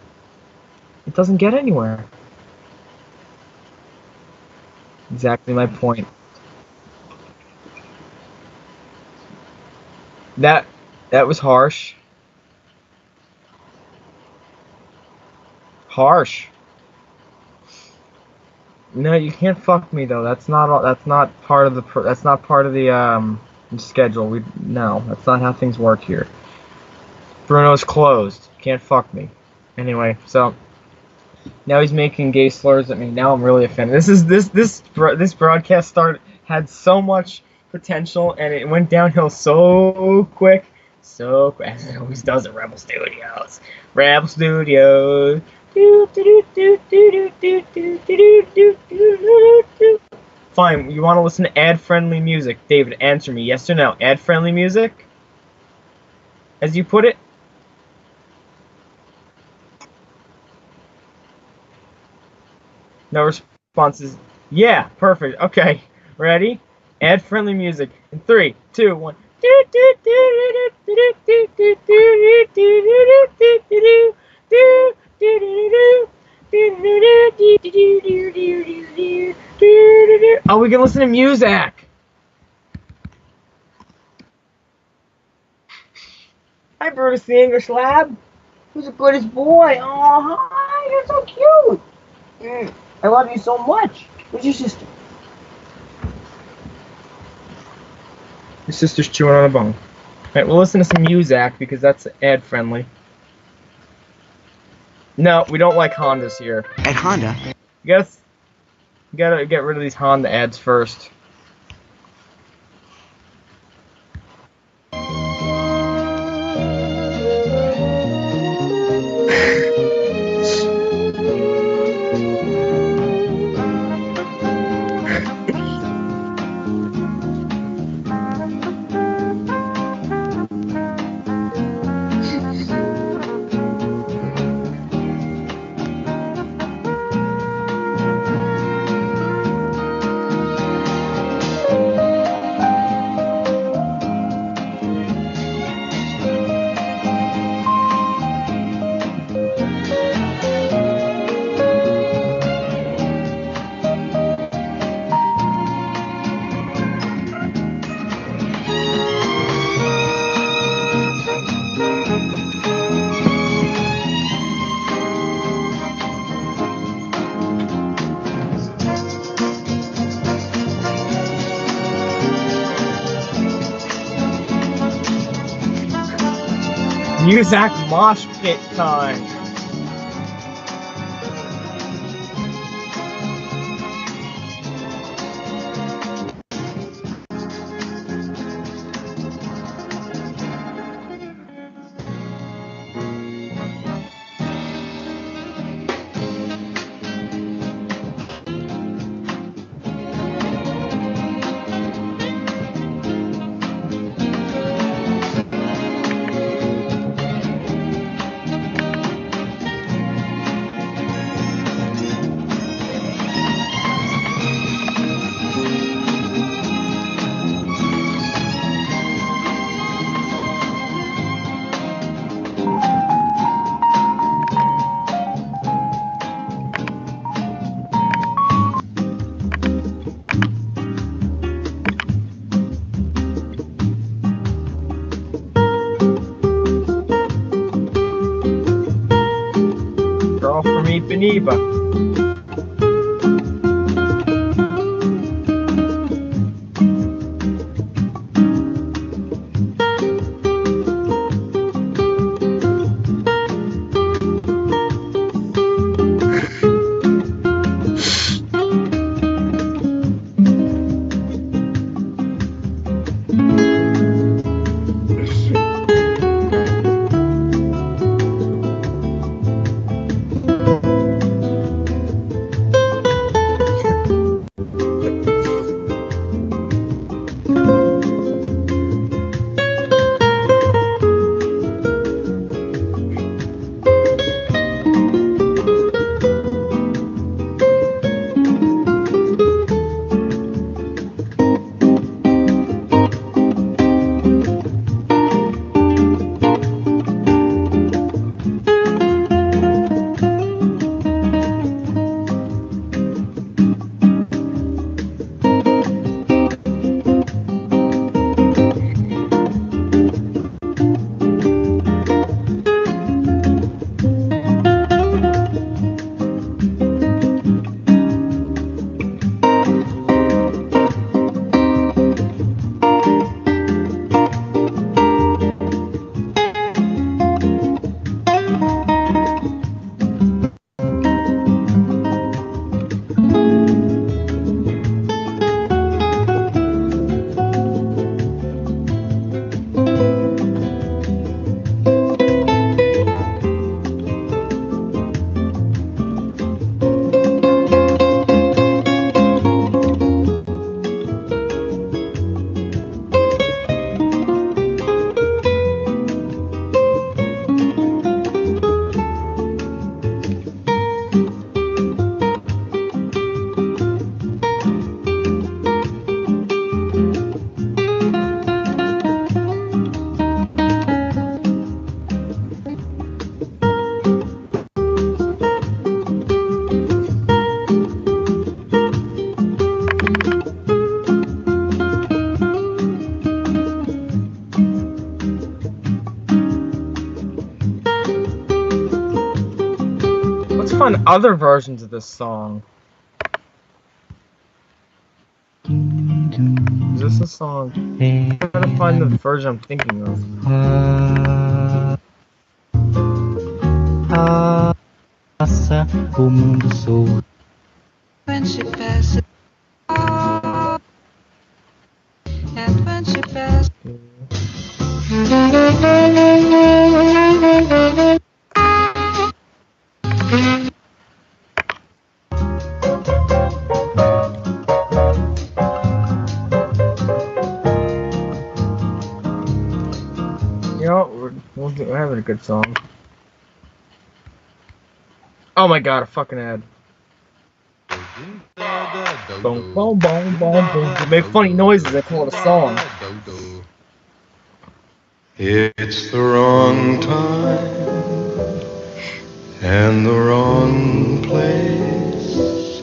It doesn't get anywhere. Exactly my point. That was harsh. Harsh. No, you can't fuck me though. That's not part of the schedule. No, that's not how things work here. Bruno's closed. Can't fuck me. Anyway, so now he's making gay slurs at me. Now I'm really offended. This broadcast had so much potential, and it went downhill so quick, as it always does at Rebel Studios. Rebel Studios. Fine. You want to listen to ad-friendly music, David? Answer me, yes or no? Ad-friendly music, as you put it. No responses. Yeah, perfect. Okay, ready? Ad-friendly music in 3, 2, 1. Oh, we can listen to music. Hi, Brutus the English Lab. Who's a British boy? Oh, hi, you're so cute. I love you so much. Where's your sister? Your sister's chewing on a bone. Alright, we'll listen to some music because that's ad-friendly. No, we don't like Hondas here. At Honda? You gotta get rid of these Honda ads first. Muzak mosh pit time. Girl from Ipanema. other versions of this song. Is this a song? I'm trying to find the version I'm thinking of. When she passes, and when she passes. You know, we're having a good song. Oh my god, a fucking ad. Boom, boom, boom, boom, boom. They make funny noises, they call it a song. It's the wrong time and the wrong place.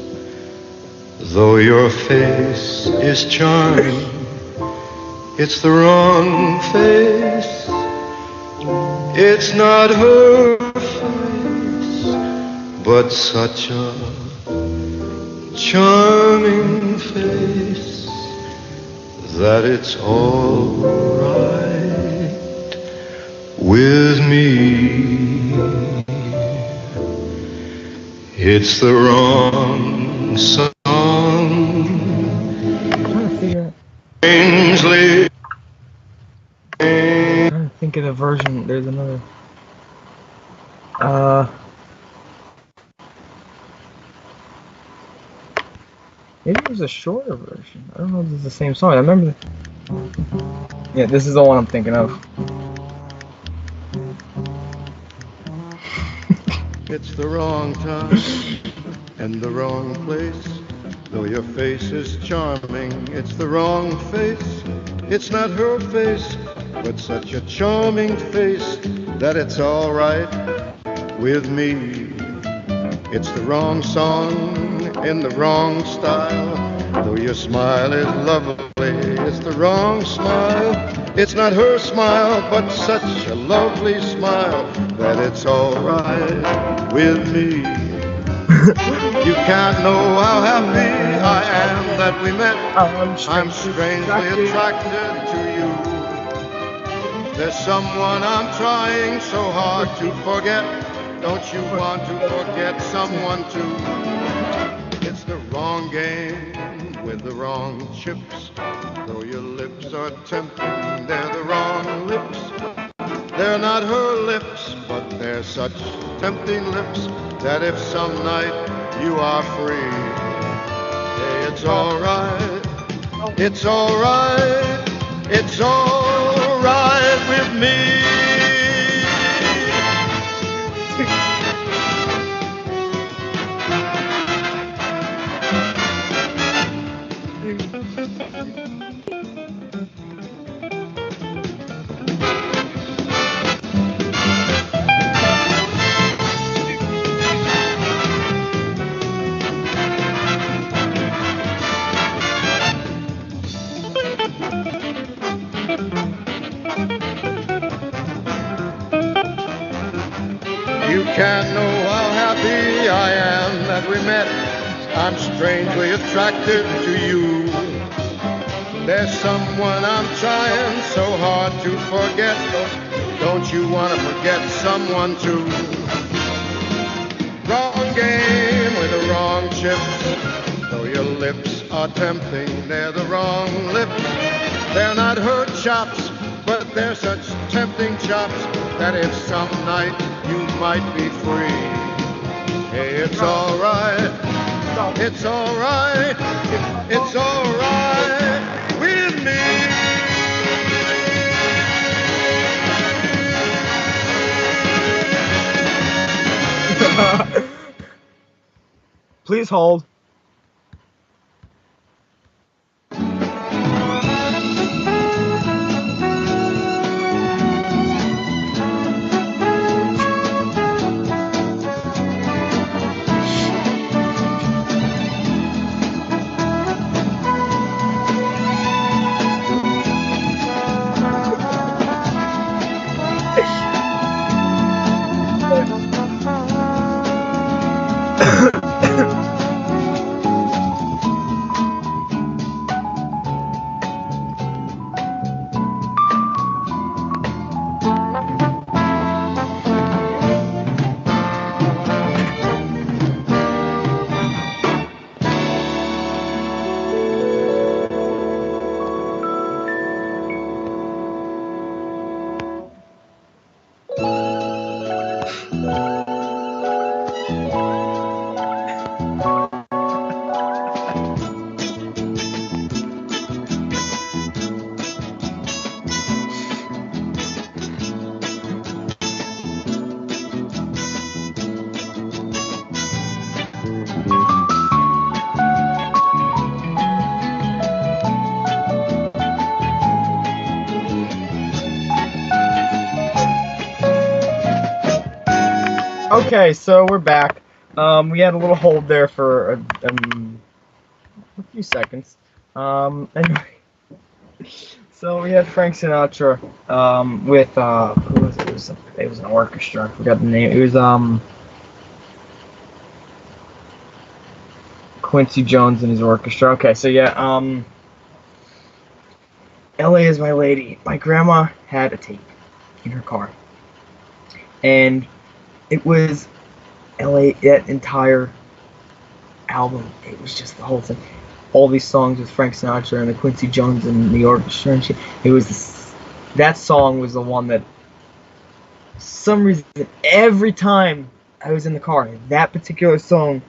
Though your face is charming, it's the wrong face. It's not her face, but such a charming face that it's all right with me. It's the wrong song. I'm trying to figure out. Strangely. I'm trying to think of the version. There's another. Maybe there's a shorter version. I don't know if it's the same song. I remember. Yeah, this is the one I'm thinking of. It's the wrong time and the wrong place. Though your face is charming, it's the wrong face. It's not her face, but such a charming face that it's all right with me. It's the wrong song in the wrong style. Though your smile is lovely, it's the wrong smile. It's not her smile, but such a lovely smile that it's all right with me. You can't know how happy I am that we met. I'm strangely attracted to you. There's someone I'm trying so hard to forget. Don't you want to forget someone too? It's the wrong game with the wrong chips. Though your lips are tempting, they're the wrong lips. They're not her lips, but they're such tempting lips that if some night you are free, hey, it's all right, it's all right, it's all right with me. You can't know how happy I am that we met. I'm strangely attracted to you. There's someone I'm trying so hard to forget. Don't you want to forget someone too? Wrong game with the wrong chips. Though your lips are tempting, they're the wrong lips. They're not her chops, but they're such tempting chops that if some night you might be free. Hey, it's all right, it's all right, it's all right with me. Please hold. Okay, so we're back. We had a little hold there for a few seconds. Anyway, so we had Frank Sinatra with who was it? It was an orchestra. I forgot the name. It was Quincy Jones and his orchestra. Okay, so yeah, L.A. is my lady. My grandma had a tape in her car, and it was L.A. that entire album. It was just the whole thing. All these songs with Frank Sinatra and the Quincy Jones and the orchestra and shit. It was that song was the one that, for some reason, every time I was in the car, that particular song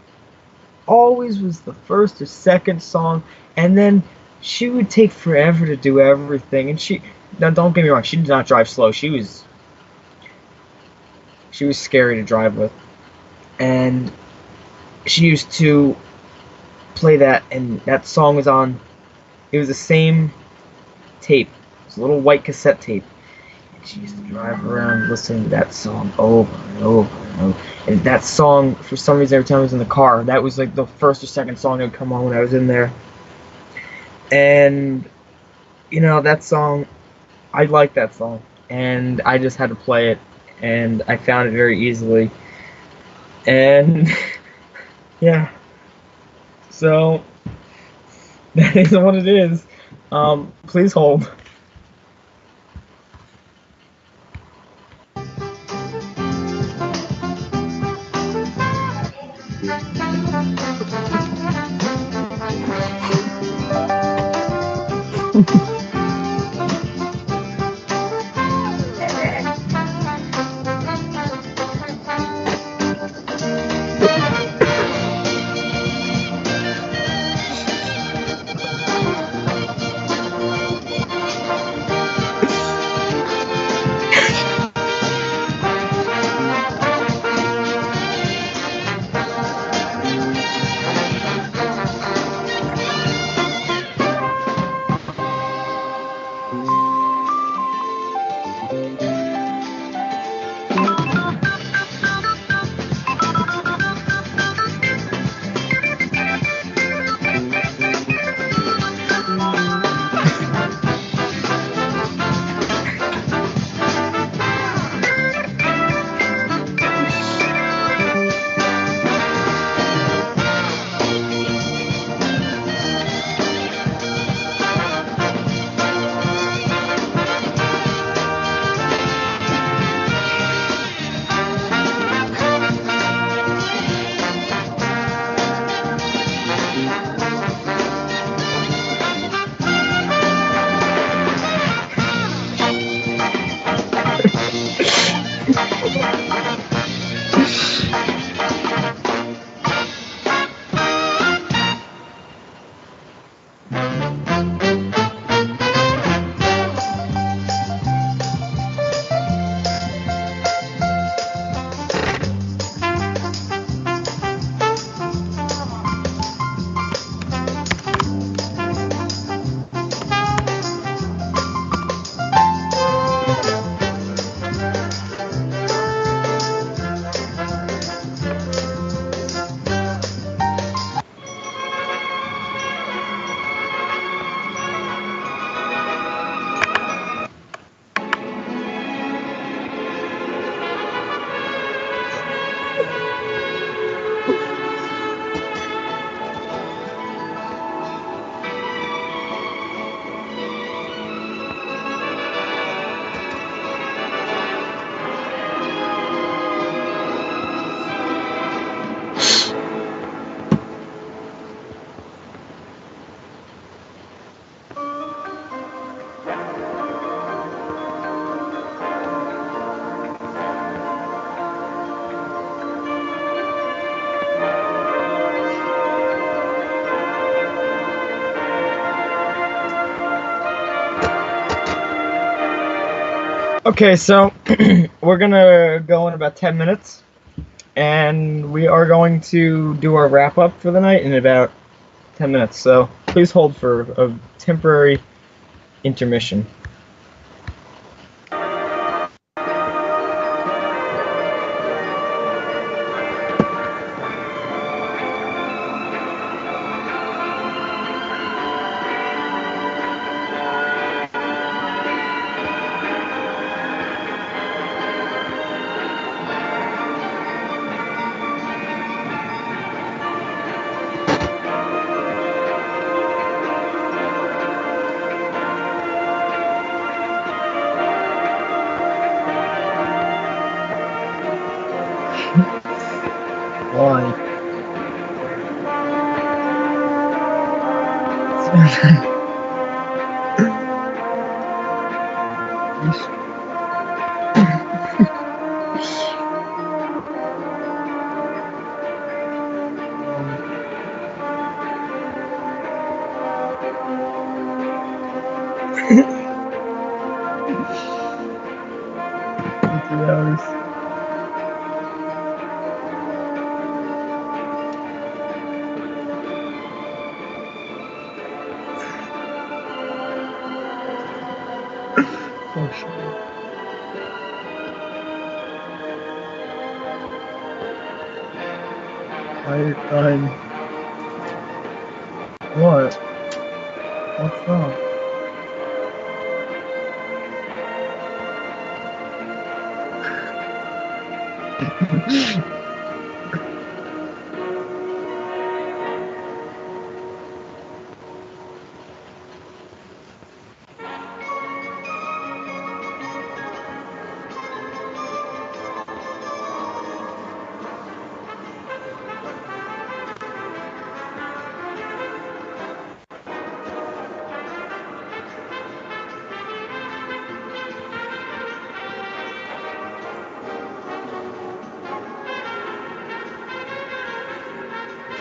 always was the first or second song, and then she would take forever to do everything. And now don't get me wrong, she did not drive slow. She was scary to drive with, and she used to play that, and that song was on. It was the same tape. It was a little white cassette tape. And she used to drive around listening to that song over and over and over. And that song, for some reason, every time I was in the car, that was like the first or second song that would come on when I was in there. And, you know, that song, I liked that song. And I just had to play it. And I found it very easily. And, yeah. So, that is what it is. Please hold. Okay, so we're gonna go in about 10 minutes, and we are going to do our wrap up for the night in about 10 minutes. So please hold for a temporary intermission. Why? Oh shit. I'm. What? What's wrong?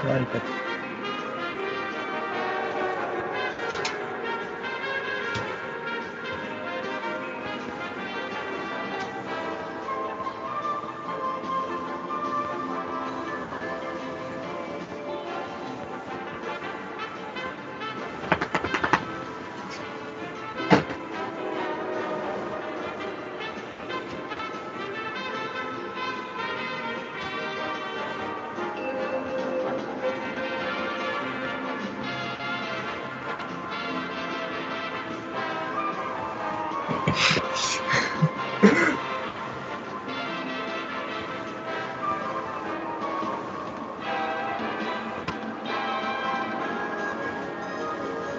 Right, but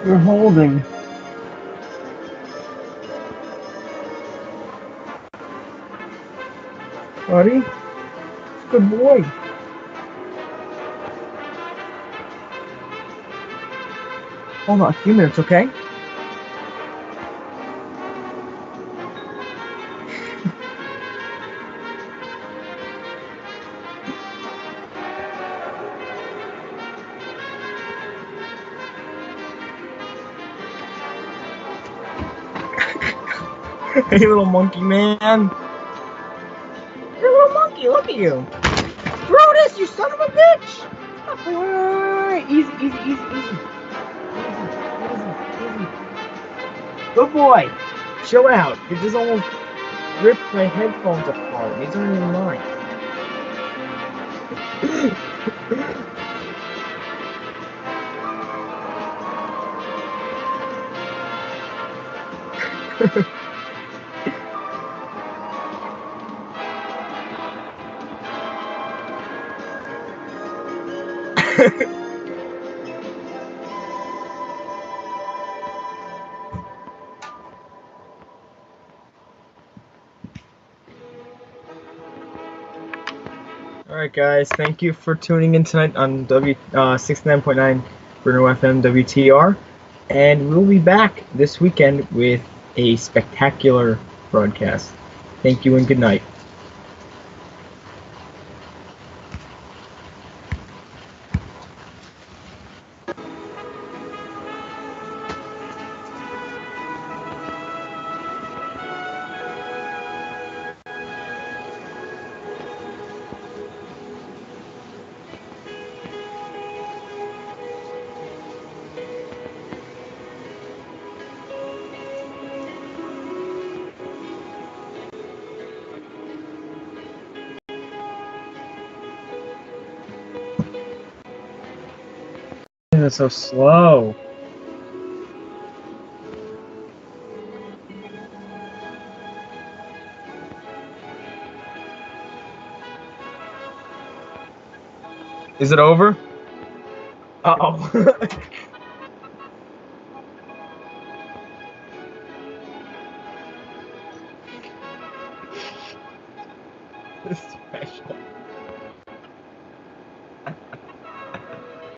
you're holding. Buddy? Good boy. Hold on a few minutes, okay? Hey, little monkey man. You're a little monkey, look at you. Brutus, you son of a bitch! Alright, easy, easy, easy, easy. Easy. Good boy. Chill out. You just almost ripped my headphones apart. These aren't even mine. Alright guys, thank you for tuning in tonight on 69.9 Bruno FM WTR, and we'll be back this weekend with a spectacular broadcast. Thank you and good night. It's so slow. Is it over? Uh-oh. This is special.